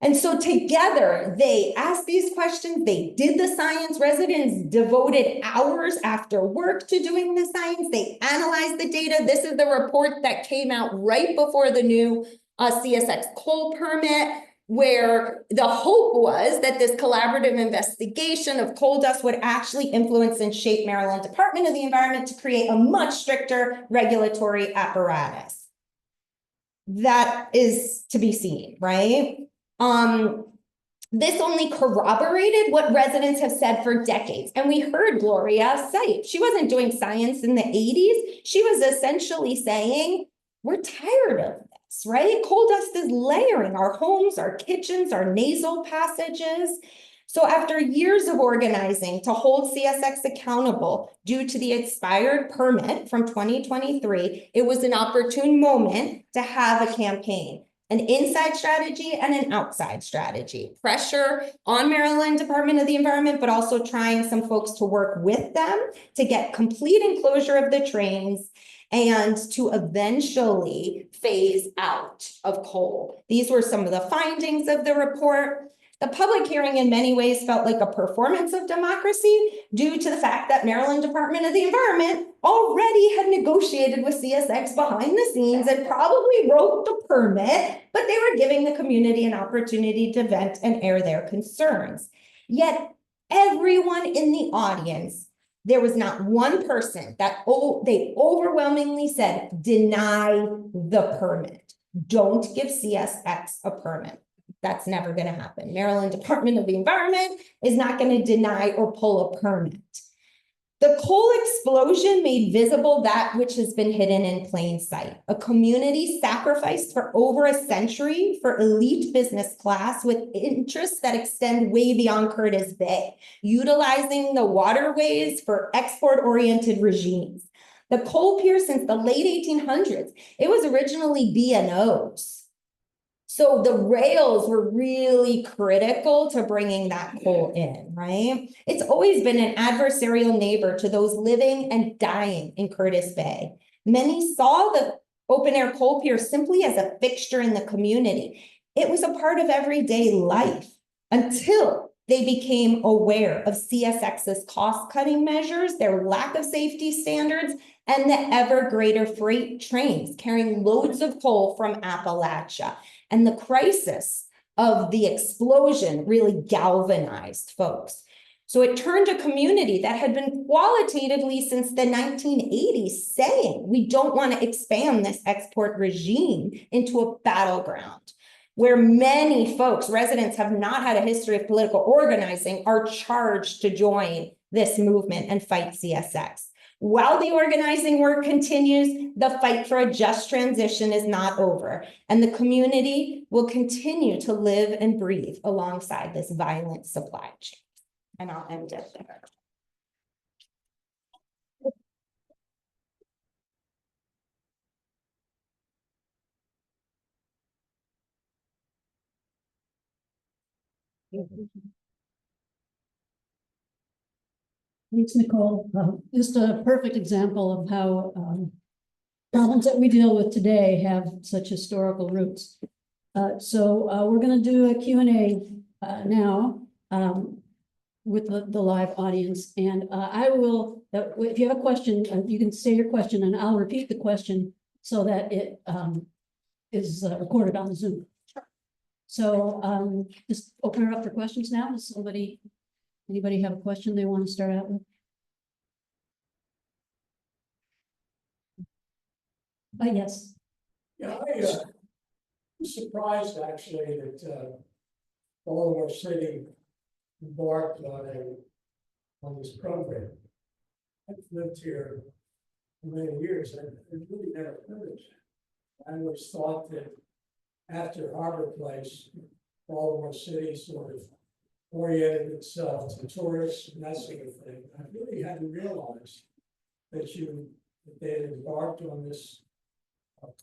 And so together, they asked these questions, they did the science, residents devoted hours after work to doing the science, they analyzed the data. This is the report that came out right before the new CSX coal permit, where the hope was that this collaborative investigation of coal dust would actually influence and shape Maryland Department of the Environment to create a much stricter regulatory apparatus. That is to be seen, right? This only corroborated what residents have said for decades. And we heard Gloria say it. She wasn't doing science in the 80s. She was essentially saying, we're tired of this, right? Coal dust is layering our homes, our kitchens, our nasal passages. So after years of organizing to hold CSX accountable due to the expired permit from 2023, it was an opportune moment to have a campaign, an inside strategy and an outside strategy. Pressure on Maryland Department of the Environment, but also trying some folks to work with them to get complete enclosure of the trains and to eventually phase out of coal. These were some of the findings of the report. The public hearing in many ways felt like a performance of democracy due to the fact that Maryland Department of the Environment already had negotiated with CSX behind the scenes and probably wrote the permit, but they were giving the community an opportunity to vent and air their concerns. Yet everyone in the audience, there was not one person that they overwhelmingly said, deny the permit. Don't give CSX a permit. That's never going to happen. Maryland Department of the Environment is not going to deny or pull a permit. The coal explosion made visible that which has been hidden in plain sight. A community sacrificed for over a century for elite business class with interests that extend way beyond Curtis Bay, utilizing the waterways for export-oriented regimes. The coal pier since the late 1800s, it was originally B&Os. So the rails were really critical to bringing that coal in, right? It's always been an adversarial neighbor to those living and dying in Curtis Bay. Many saw the open air coal pier simply as a fixture in the community. It was a part of everyday life until they became aware of CSX's cost-cutting measures, their lack of safety standards, and the ever greater freight trains carrying loads of coal from Appalachia. And the crisis of the explosion really galvanized folks. So it turned a community that had been qualitatively since the 1980s saying, we don't want to expand this export regime into a battleground where many folks, residents have not had a history of political organizing, are charged to join this movement and fight CSX. While the organizing work continues, the fight for a just transition is not over, and the community will continue to live and breathe alongside this violent supply chain. And I'll end it there. Thanks, Nicole. Just a perfect example of how problems that we deal with today have such historical roots. So we're going to do a Q&A now with the live audience. And I will, if you have a question, you can say your question and I'll repeat the question so that it is recorded on the Zoom. So just open it up for questions now. Does anybody have a question they want to start out with? Yes. Yeah, I'm surprised actually that Baltimore City embarked on this program. I've lived here for many years and I really never heard of it. I always thought that after Harbor Place, Baltimore City sort of oriented itself to tourists and that sort of thing. I really hadn't realized that they had embarked on this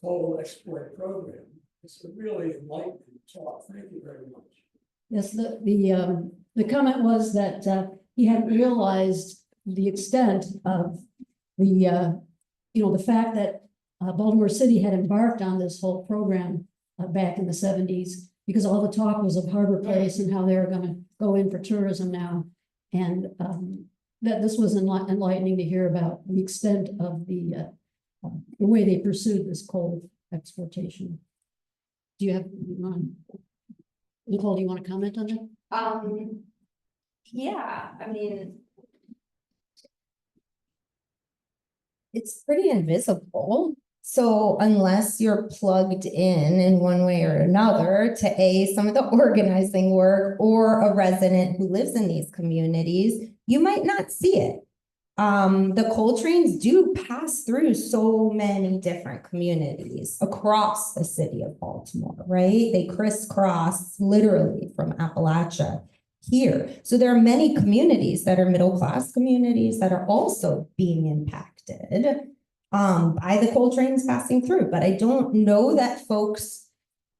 coal export program. It's a really enlightening talk. Thank you very much. Yes, the comment was that he hadn't realized the extent of the fact that Baltimore City had embarked on this whole program back in the 70s, because all the talk was of Harbor Place and how they were going to go in for tourism now, and that this was enlightening to hear about the extent of the way they pursued this coal exportation. Nicole, do you want to comment on that? Yeah, I mean, it's pretty invisible. So unless you're plugged in one way or another to some of the organizing work or a resident who lives in these communities, you might not see it. The coal trains do pass through so many different communities across the city of Baltimore, right? They crisscross literally from Appalachia here. So there are many communities that are middle-class communities that are also being impacted by the coal trains passing through. But I don't know that folks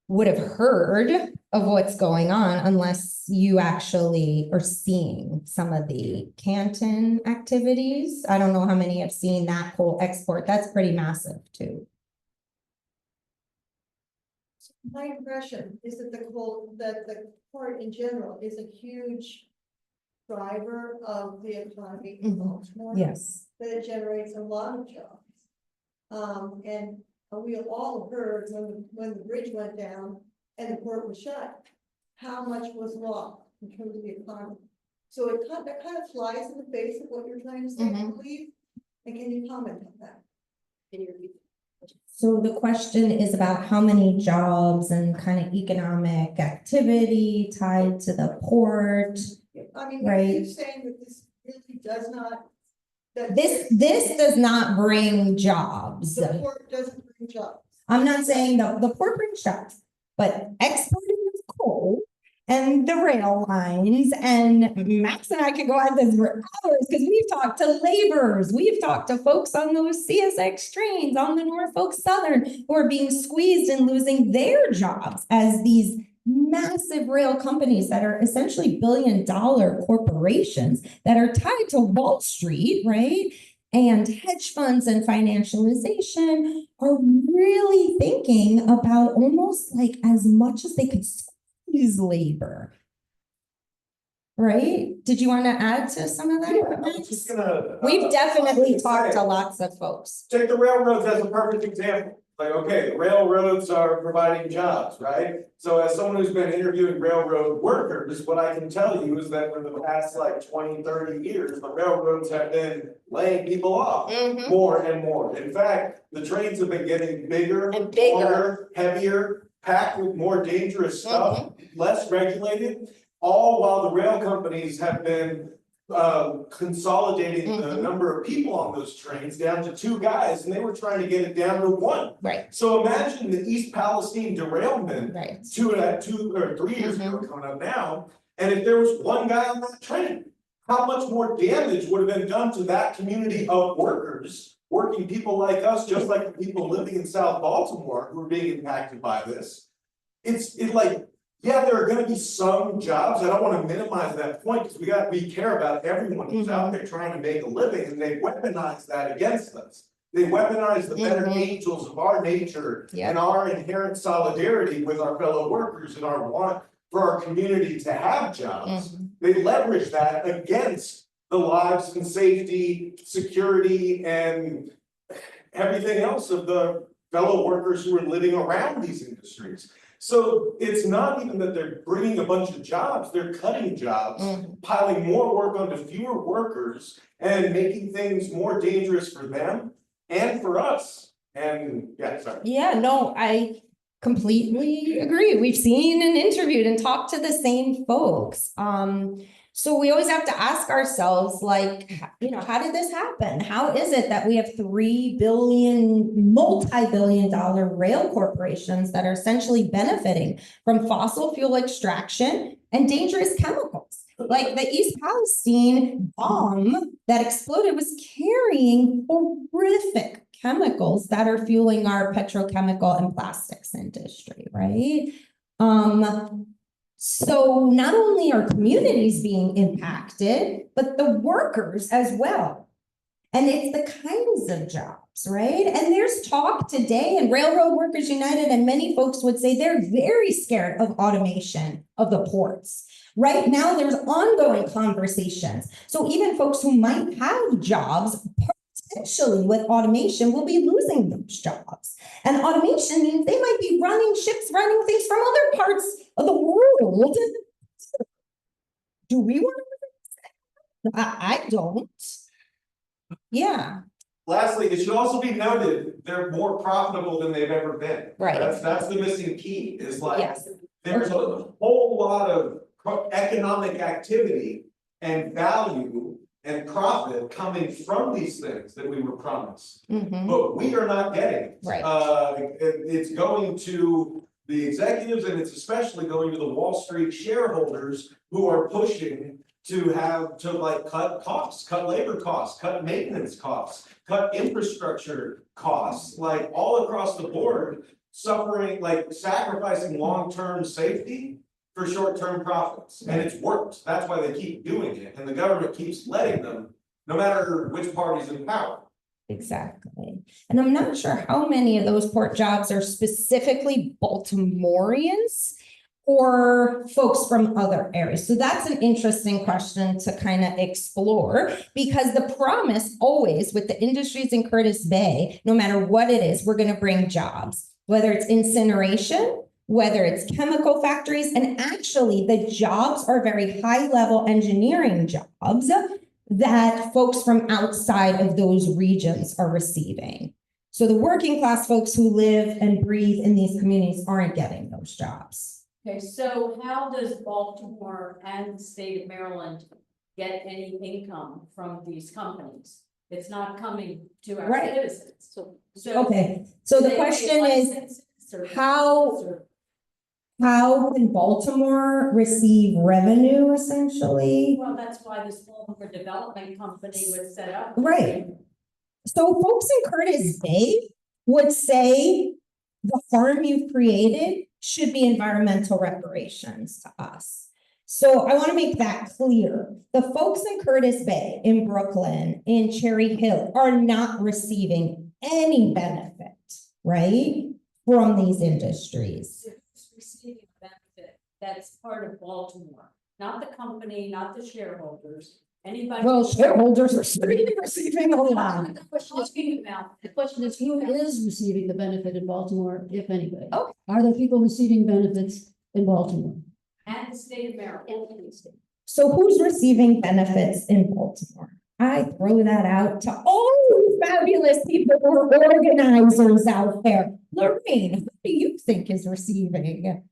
would have heard of what's going on unless you actually are seeing some of the Canton activities. I don't know how many have seen that coal export. That's pretty massive too. My impression is that the port in general is a huge driver of the economy in Baltimore. Yes. That it generates a lot of jobs. And we all heard when the bridge went down and the port was shut, how much was lost in terms of the economy. So that kind of flies in the face of what you're trying to say, I believe. And can you comment on that? So the question is about how many jobs and kind of economic activity tied to the port. I mean, Right. you're saying that this really does not. This does not bring jobs. The port doesn't bring jobs. I'm not saying the port brings jobs, but exporting of coal and the rail lines, and Max and I could go at this for hours because we've talked to laborers, we've talked to folks on those CSX trains on the Norfolk Southern who are being squeezed and losing their jobs as these massive rail companies that are essentially billion-dollar corporations that are tied to Wall Street, right? And hedge funds and financialization are really thinking about almost like as much as they could squeeze labor. Right? Did you want to add to some of that? Yeah, I was just gonna. We've definitely say, talked to lots of folks. Take the railroads as a perfect example. Like, okay, the railroads are providing jobs, right? So as someone who's been interviewing railroad workers, what I can tell you is that for the past like 20, 30 years, the railroads have been laying people off more and more. In fact, the trains have been getting bigger, And bigger. longer, heavier, packed with more dangerous stuff, less regulated, all while the rail companies have been consolidating the number of people on those trains down to 2 guys, and they were trying to get it down to 1. Right. So imagine the East Palestine derailment Right. 2 or 3 years ago coming up now, and if there was 1 guy on that train, how much more damage would have been done to that community of workers, working people like us, just like the people living in South Baltimore who are being impacted by this. It's like, yeah, there are gonna be some jobs. I don't wanna minimize that point because we care about everyone who's out there trying to make a living, and they weaponize that against us. They weaponize the better angels of our nature and our inherent solidarity with our fellow workers and our want for our community to have jobs. They leverage that against the lives and safety, security, and everything else of the fellow workers who are living around these industries. So it's not even that they're bringing a bunch of jobs, they're cutting jobs, piling more work onto fewer workers and making things more dangerous for them and for us. And yeah, sorry. Yeah, no, I completely agree. We've seen and interviewed and talked to the same folks. So we always have to ask ourselves, like, how did this happen? How is it that we have 3 billion, multi-billion-dollar rail corporations that are essentially benefiting from fossil fuel extraction and dangerous chemicals? Like the East Palestine bomb that exploded was carrying horrific chemicals that are fueling our petrochemical and plastics industry, right? So not only are communities being impacted, but the workers as well. And it's the kinds of jobs, right? And there's talk today, and Railroad Workers United and many folks would say they're very scared of automation of the ports. Right now, there's ongoing conversations. So even folks who might have jobs, potentially with automation, will be losing those jobs. And automation means they might be running ships, running things from other parts of the world. Do we want to? I don't. Yeah. Lastly, it should also be noted, they're more profitable than they've ever been. Right. That's the missing key, is like, Yes. there's a whole lot of economic activity and value and profit coming from these things that we were promised. But we are not getting. Right. It's going to the executives, and it's especially going to the Wall Street shareholders who are pushing to cut costs, cut labor costs, cut maintenance costs, cut infrastructure costs, like all across the board, suffering, like sacrificing long-term safety for short-term profits. And it's worked. That's why they keep doing it. And the government keeps letting them, no matter which party's in power. Exactly. And I'm not sure how many of those port jobs are specifically Baltimoreans or folks from other areas. So that's an interesting question to kind of explore, because the promise always with the industries in Curtis Bay, no matter what it is, we're going to bring jobs, whether it's incineration, whether it's chemical factories, and actually the jobs are very high level engineering jobs that folks from outside of those regions are receiving. So the working class folks who live and breathe in these communities aren't getting those jobs. Okay, so how does Baltimore and the state of Maryland get any income from these companies? It's not coming to our Right. citizens. So Okay, so the they pay question is, licenses or- how can Baltimore receive revenue essentially? Well, that's why this Baltimore Development Company was set up. Right. So folks in Curtis Bay would say the harm you've created should be environmental reparations to us. So I want to make that clear. The folks in Curtis Bay, in Brooklyn, in Cherry Hill are not receiving any benefit, right, from these industries. Who's receiving benefit? That's part of Baltimore, not the company, not the shareholders, anybody. Well, shareholders are certainly receiving a lot. The question is, who is receiving the benefit in Baltimore, if anybody? Okay. Are there people receiving benefits in Baltimore? And the state of Maryland. So who's receiving benefits in Baltimore? I throw that out to all you fabulous people who are organizers out there. Lorraine, who do you think is receiving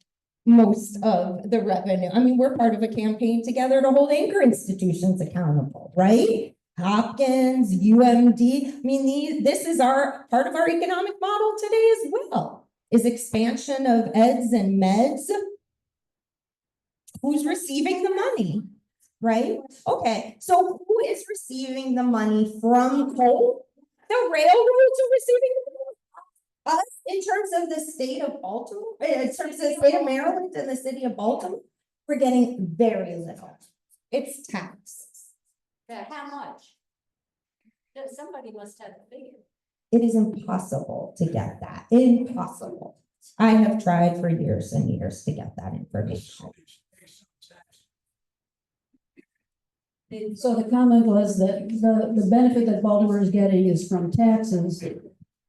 most of the revenue? I mean, we're part of a campaign together to hold anchor institutions accountable, right? Hopkins, UMD. I mean, this is part of our economic model today as well, is expansion of eds and meds. Who's receiving the money, right? Okay, so who is receiving the money from coal? The railroads are receiving the money. Us, in terms of the state of Baltimore, in terms of the state of Maryland and the city of Baltimore, we're getting very little. It's taxes. Yeah, how much? Somebody must have the figure. It is impossible to get that. Impossible. I have tried for years and years to get that information. So the comment was that the benefit that Baltimore is getting is from taxes,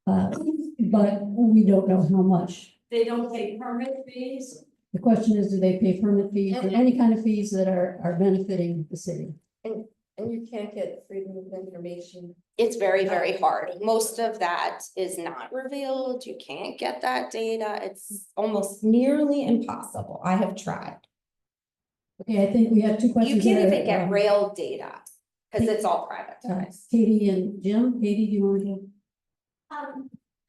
but we don't know how much. They don't pay permit fees. The question is, do they pay permit fees or any kind of fees that are benefiting the city? And you can't get freedom of information. It's very, very hard. Most of that is not revealed. You can't get that data. It's almost nearly impossible. I have tried. Okay, I think we have two You questions. can't there. even get rail data because it's all privatized. Katie and Jim. Katie, do you want to go?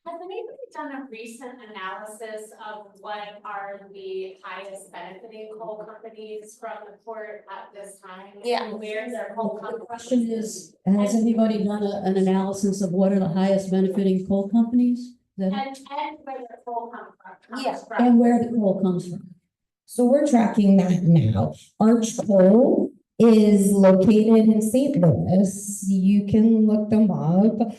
Has anybody done a recent analysis of what are the highest benefiting coal companies from the port at this time? Yeah. And where their coal The companies? question is, has anybody done an analysis of what are the highest benefiting coal companies? And where their coal comes Yeah, from. And where the coal comes from? So we're tracking that now. Arch Coal is located in St. Louis. You can look them up.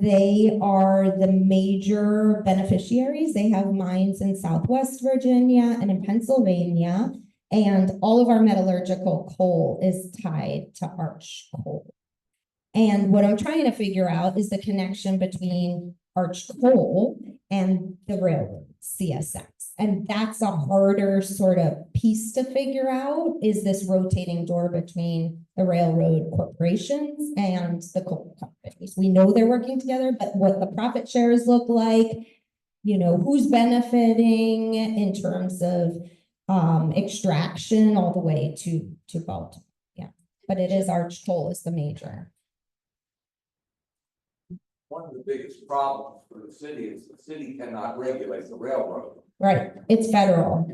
They are the major beneficiaries. They have mines in Southwest Virginia and in Pennsylvania. And all of our metallurgical coal is tied to Arch Coal. And what I'm trying to figure out is the connection between Arch Coal and the railroad, CSX. And that's a harder sort of piece to figure out, is this rotating door between the railroad corporations and the coal companies. We know they're working together, but what the profit shares look like, you know, who's benefiting in terms of extraction all the way to Baltimore. Yeah, but it is Arch Coal is the major. one of the biggest problems for the city is the city cannot regulate the railroad. Right, it's federal.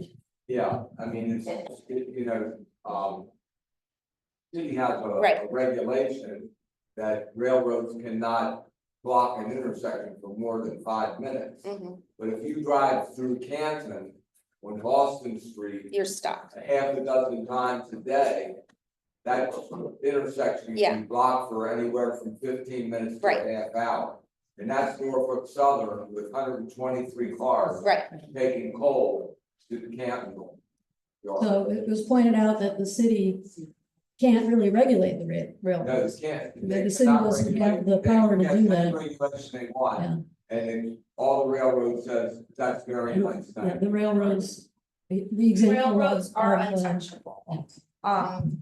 Yeah, I mean, city has a Right. regulation that railroads cannot block an intersection for more than 5 minutes. But if you drive through Canton on Boston Street You're stuck. half a dozen times a day, that intersection can be blocked for anywhere from 15 minutes to a half hour. And that's Norfolk Southern with 123 cars Right. taking coal to the Canton. So it was pointed out that the city can't really regulate the railroad. No, they can't. The city doesn't have the power to do that. Regulation they want, Yeah. and then all the railroad says that's very nice. Yeah, the railroads, the example Railroads are of, untouchable.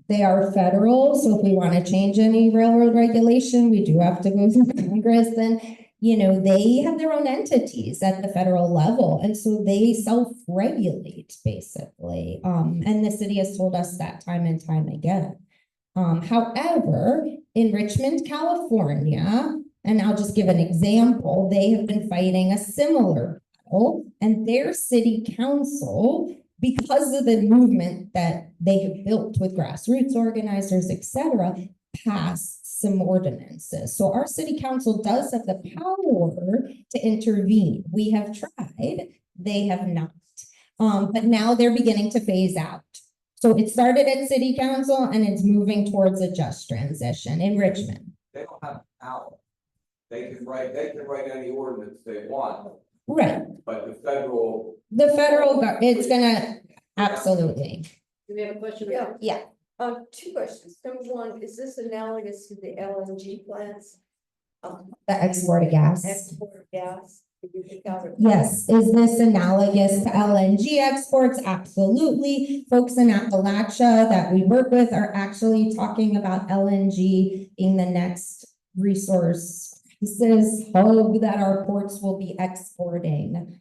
They are federal, so if we want to change any railroad regulation, we do have to go through Congress. Then, they have their own entities at the federal level, and so they self-regulate basically. And the city has told us that time and time again. However, in Richmond, California, and I'll just give an example, they have been fighting a similar battle, and their city council, because of the movement that they have built with grassroots organizers, etc., passed some ordinances. So our city council does have the power to intervene. We have tried, they have not. But now they're beginning to phase out. So it started at city council and it's moving towards a just transition in Richmond. They don't have power. They can write any ordinance they want, Right. but the federal. It's gonna, absolutely. Do we have a question? Yeah. Yeah. Two questions. Number one, is this analogous to the LNG plants? The export of gas. Export of gas? Did you pick out it? Yes, is this analogous to LNG exports? Absolutely. Folks in Appalachia that we work with are actually talking about LNG being the next resource crisis hub that our ports will be exporting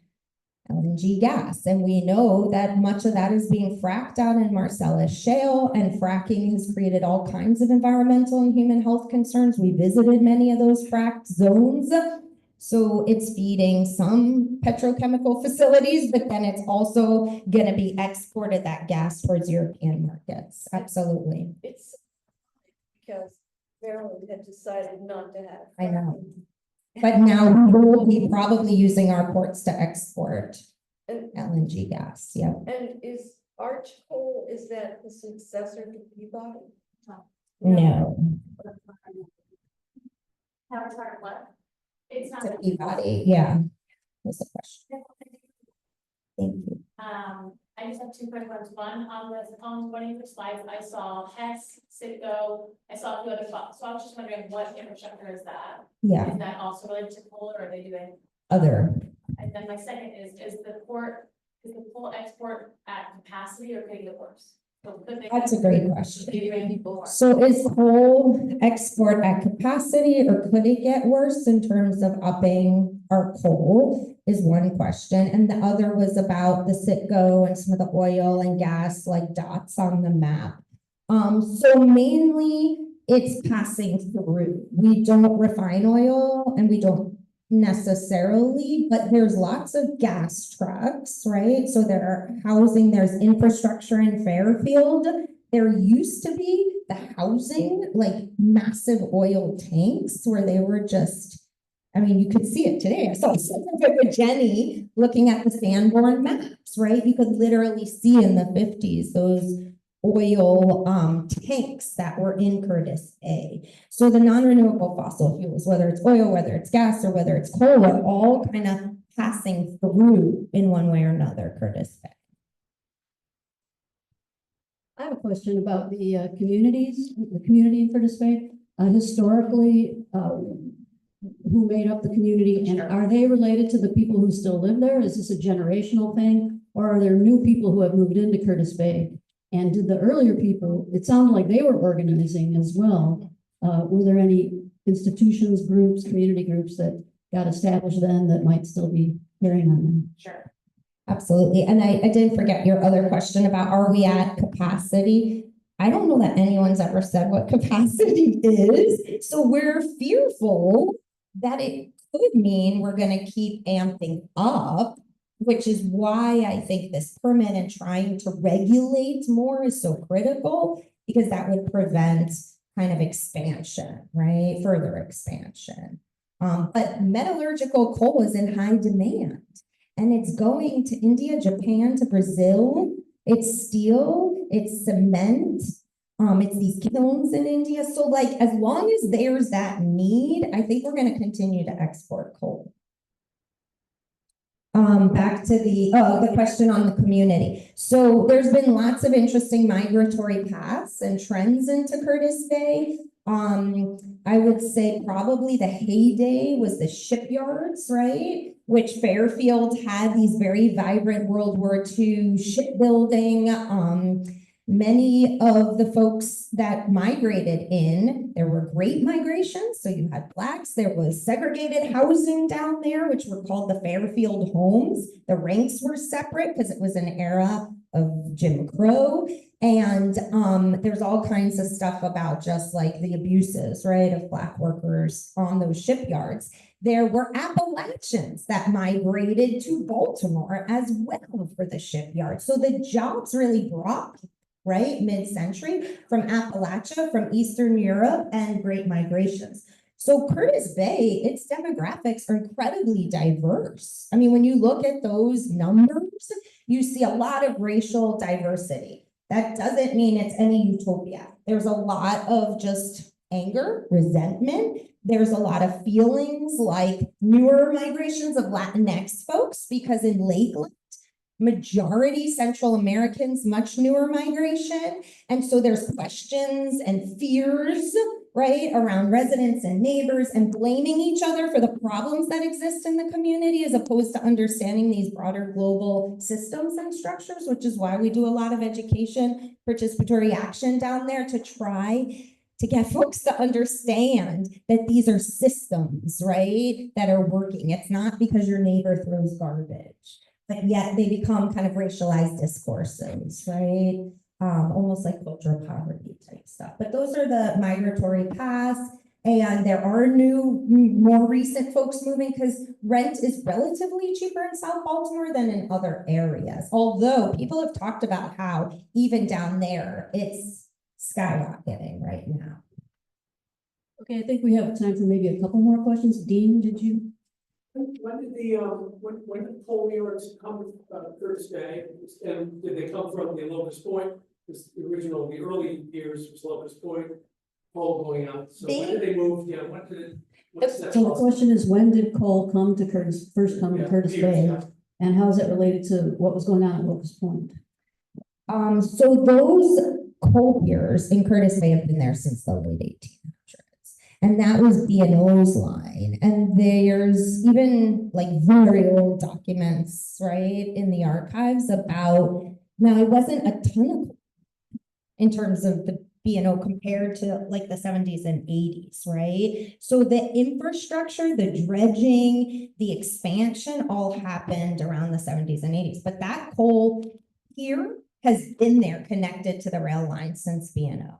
LNG gas. And we know that much of that is being fracked out in Marcellus Shale, and fracking has created all kinds of environmental and human health concerns. We visited many of those fracked zones. So it's feeding some petrochemical facilities, but then it's also going to be exported, that gas, towards European markets. Absolutely. It's because Maryland had decided not to have. I know. But now we will be probably using our ports to export And, LNG gas. Yeah. and is Arch Coal, is that the successor to Peabody? No. Sorry, what? It's not. To Peabody. Yeah. What's the question? Thank you. I just have two quick ones. One, on one of your slides, I saw Hess, Citgo, I saw a few other spots. So I was just wondering what infrastructure is that? Yeah. Is that also related to coal, or are they doing? Other. And then my second is the coal export at capacity, or could it get worse? So could they- That's a great question. Could they bring people more? So is coal export at capacity, or could it get worse in terms of upping our coal is one question. And the other was about the Citgo and some of the oil and gas like dots on the map. So mainly it's passing through. We don't refine oil and we don't necessarily, but there's lots of gas trucks, right? So there are housing, there's infrastructure in Fairfield. There used to be the housing, like massive oil tanks where they were just, I mean, you could see it today. I saw something with Jenny looking at the Sanborn maps, right? You could literally see in the 50s those oil tanks that were in Curtis Bay. So the non-renewable fossil fuels, whether it's oil, whether it's gas, or whether it's coal, are all kind of passing through in one way or another Curtis Bay. I have a question about the communities, the community in Curtis Bay. Historically, who made up the community, and are they related to the people who still live there? Is this a generational thing, or are there new people who have moved into Curtis Bay? And did the earlier people, it sounded like they were organizing as well. Were there any institutions, groups, community groups that got established then that might still be carrying on them? Sure. Absolutely. And I did forget your other question about, are we at capacity? I don't know that anyone's ever said what capacity is. So we're fearful that it could mean we're gonna keep amping up, which is why I think this permit and trying to regulate more is so critical, because that would prevent kind of expansion, right? Further expansion. But metallurgical coal is in high demand, and it's going to India, Japan, to Brazil. It's steel, it's cement, it's these kilns in India. So like, as long as there's that need, I think we're gonna continue to export coal. Back to the question on the community. So there's been lots of interesting migratory paths and trends into Curtis Bay. I would say probably the heyday was the shipyards, right? Which Fairfield had these very vibrant World War II shipbuilding. Many of the folks that migrated in, there were great migrations. So you had Blacks, there was segregated housing down there, which were called the Fairfield homes. The ranks were separate because it was an era of Jim Crow. And there's all kinds of stuff about just like the abuses, right, of Black workers on those shipyards. There were Appalachians that migrated to Baltimore as well for the shipyard. So the jobs really brought, right, mid-century from Appalachia, from Eastern Europe, and great migrations. So Curtis Bay, its demographics are incredibly diverse. I mean, when you look at those numbers, you see a lot of racial diversity. That doesn't mean it's any utopia. There's a lot of just anger, resentment. There's a lot of feelings like newer migrations of Latinx folks, because in Lakeland, majority Central Americans, much newer migration. And so there's questions and fears, right, around residents and neighbors and blaming each other for the problems that exist in the community, as opposed to understanding these broader global systems and structures, which is why we do a lot of education, participatory action down there to try to get folks to understand that these are systems, right, that are working. It's not because your neighbor throws garbage, but yet they become kind of racialized discourses, right? Almost like cultural poverty type stuff. But those are the migratory paths. And there are new, more recent folks moving because rent is relatively cheaper in South Baltimore than in other areas. Although people have talked about how even down there, it's skyrocketing right now. Okay, I think we have time for maybe a couple more questions. Dean, did you? When did the, when did coal yards come to Curtis Bay? And did they come from the Locust Point? Because the early years was Locust Point, coal going out. So when did they move? Yeah, when did it? What's that? So the question is, when did coal come to Curtis, first come to Curtis Bay? Yeah. And how is it related to what was going on at Locust Point? So those coal piers in Curtis Bay have been there since the late 1800s. And that was B&O's line. And there's even like very old documents, right, in the archives about, now it wasn't a ton of coal in terms of the B&O compared to like the 70s and 80s, right? So the infrastructure, the dredging, the expansion all happened around the 70s and 80s. But that coal pier has been there connected to the rail line since B&O.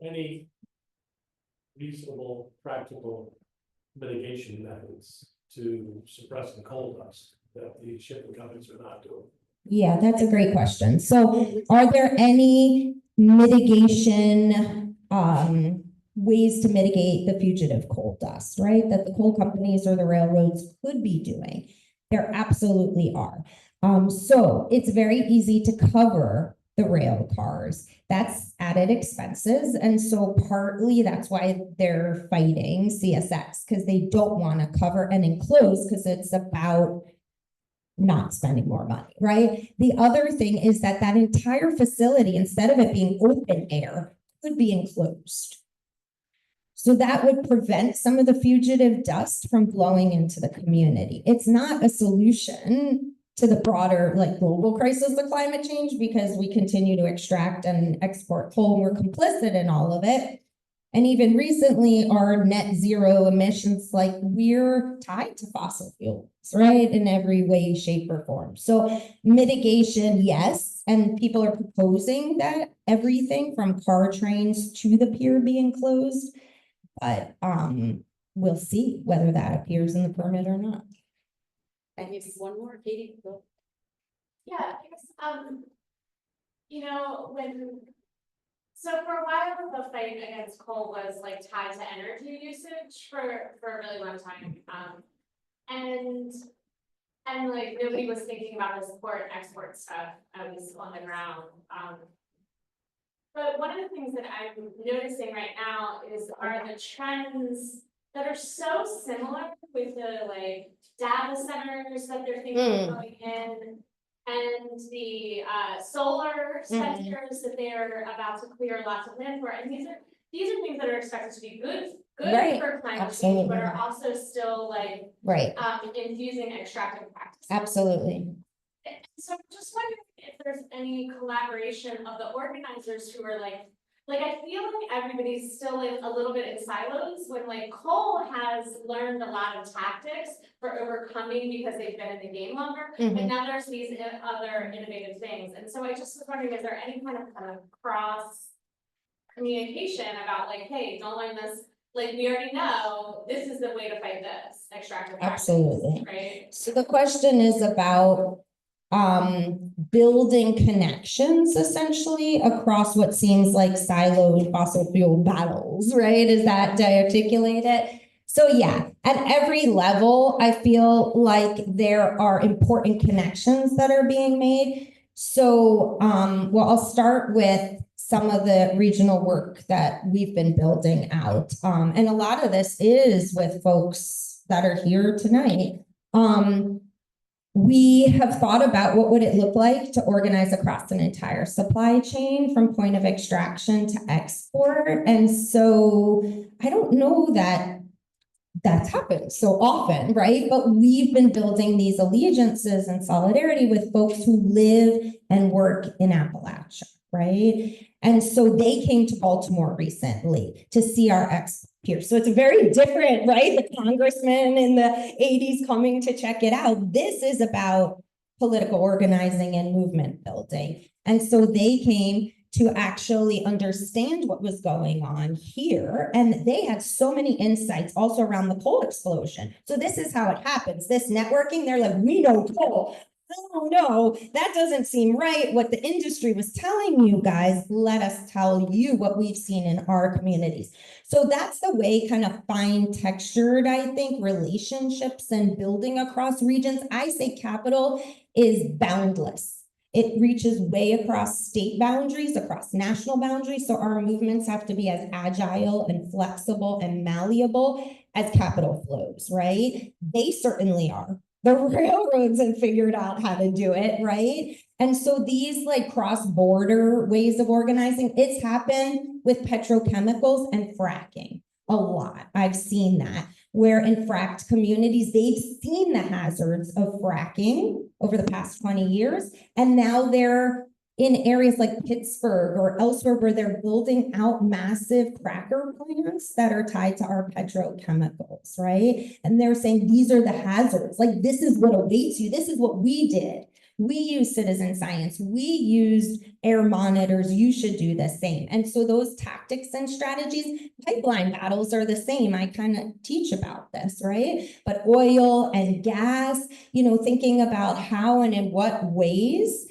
Any reasonable, practical mitigation methods to suppress the coal dust that the shipping companies are not doing? Yeah, that's a great question. So are there any mitigation ways to mitigate the fugitive coal dust, right? That the coal companies or the railroads could be doing? There absolutely are. So it's very easy to cover the rail cars. That's added expenses. And so partly that's why they're fighting CSX, because they don't want to cover and enclose, because it's about not spending more money, right? The other thing is that that entire facility, instead of it being open air, could be enclosed. So that would prevent some of the fugitive dust from blowing into the community. It's not a solution to the broader like global crisis of climate change, because we continue to extract and export coal. We're complicit in all of it. And even recently, our net zero emissions, like we're tied to fossil fuels, right? In every way, shape, or form. So mitigation, yes. yes, and people are proposing that everything from car trains to the pier being closed. But, we'll see whether that appears in the permit or not. And maybe one more, Katie, go. Yeah, I guess, so for a while, the fight against coal was like tied to energy usage for a really long time. And like nobody was thinking about this import and export stuff, at least on the ground. But one of the things that I'm noticing right now are the trends that are so similar with the like data centers that they're thinking of going in. And the solar sectors that they're about to clear lots of land for, and these are things that are expected to be good Right. for climate Absolutely. change, but are also still like Right, infusing extractive practices. absolutely. So I'm just wondering if there's any collaboration of the organizers who are like I feel like everybody's still a little bit in silos when like coal has learned a lot of tactics for overcoming because they've been in the game longer. And now there's these other innovative things. And so I just was wondering, is there any kind of cross communication about like, hey, don't learn this. Like we already know this is the way to fight this extractive practices, Absolutely. right? So the question is about building connections essentially across what seems like siloed fossil fuel battles, right? Is that, did I articulate it? So yeah, at every level, I feel like there are important connections that are being made. So, well, I'll start with some of the regional work that we've been building out. And a lot of this is with folks that are here tonight. We have thought about what would it look like to organize across an entire supply chain from point of extraction to export. And so I don't know that that's happened so often, right? But we've been building these allegiances and solidarity with folks who live and work in Appalachia, right? And so they came to Baltimore recently to see our export here. So it's very different, right? The congressman in the 80s coming to check it out. This is about political organizing and movement building. And so they came to actually understand what was going on here. And they had so many insights also around the coal explosion. So this is how it happens. This networking, they're like, we know coal. Oh no, that doesn't seem right. What the industry was telling you guys, let us tell you what we've seen in our communities. So that's the way kind of fine textured, I think, relationships and building across regions. I say capital is boundless. It reaches way across state boundaries, across national boundaries. So our movements have to be as agile and flexible and malleable as capital flows, right? They certainly are. The railroads have figured out how to do it, right? And so these like cross-border ways of organizing, it's happened with petrochemicals and fracking a lot. I've seen that, where in fracked communities, they've seen the hazards of fracking over the past 20 years. And now they're in areas like Pittsburgh or elsewhere where they're building out massive cracker plants that are tied to our petrochemicals, right? And they're saying, these are the hazards. Like, this is what awaits you. This is what we did. We used citizen science. We used air monitors. You should do the same. And so those tactics and strategies, pipeline battles are the same. I kind of teach about this, right? But oil and gas, you know, thinking about how and in what ways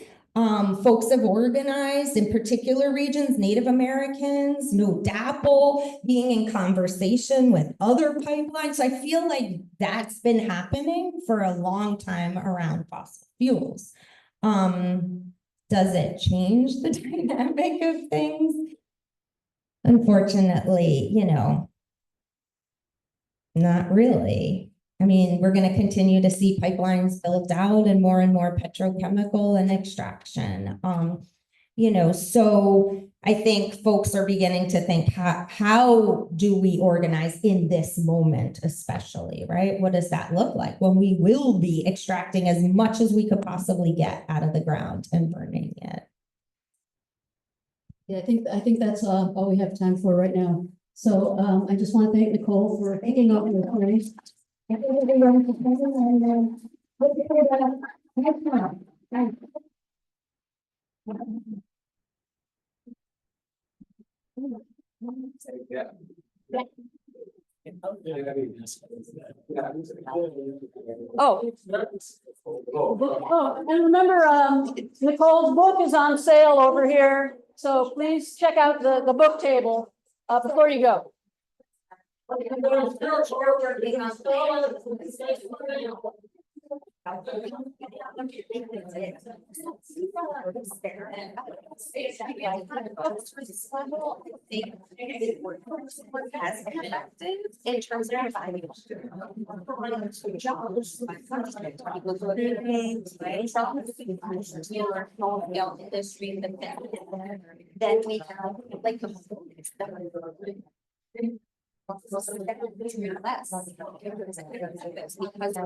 folks have organized in particular regions, Native Americans, no DAPL, being in conversation with other pipelines. So I feel like that's been happening for a long time around fossil fuels. Does it change the dynamic of things? Unfortunately, you know, not really. I mean, we're going to continue to see pipelines built out and more petrochemical and extraction. You know, so I think folks are beginning to think, how do we organize in this moment, especially, right? What does that look like when we will be extracting as much as we could possibly get out of the ground and burning it? Yeah, I think that's all we have time for right now. So I just want to thank Nicole for taking over the place. Yeah. Oh. Oh, and remember, Nicole's book is on sale over here, so please check out the book table, before you go. In terms of providing jobs, industry, then we have like the less because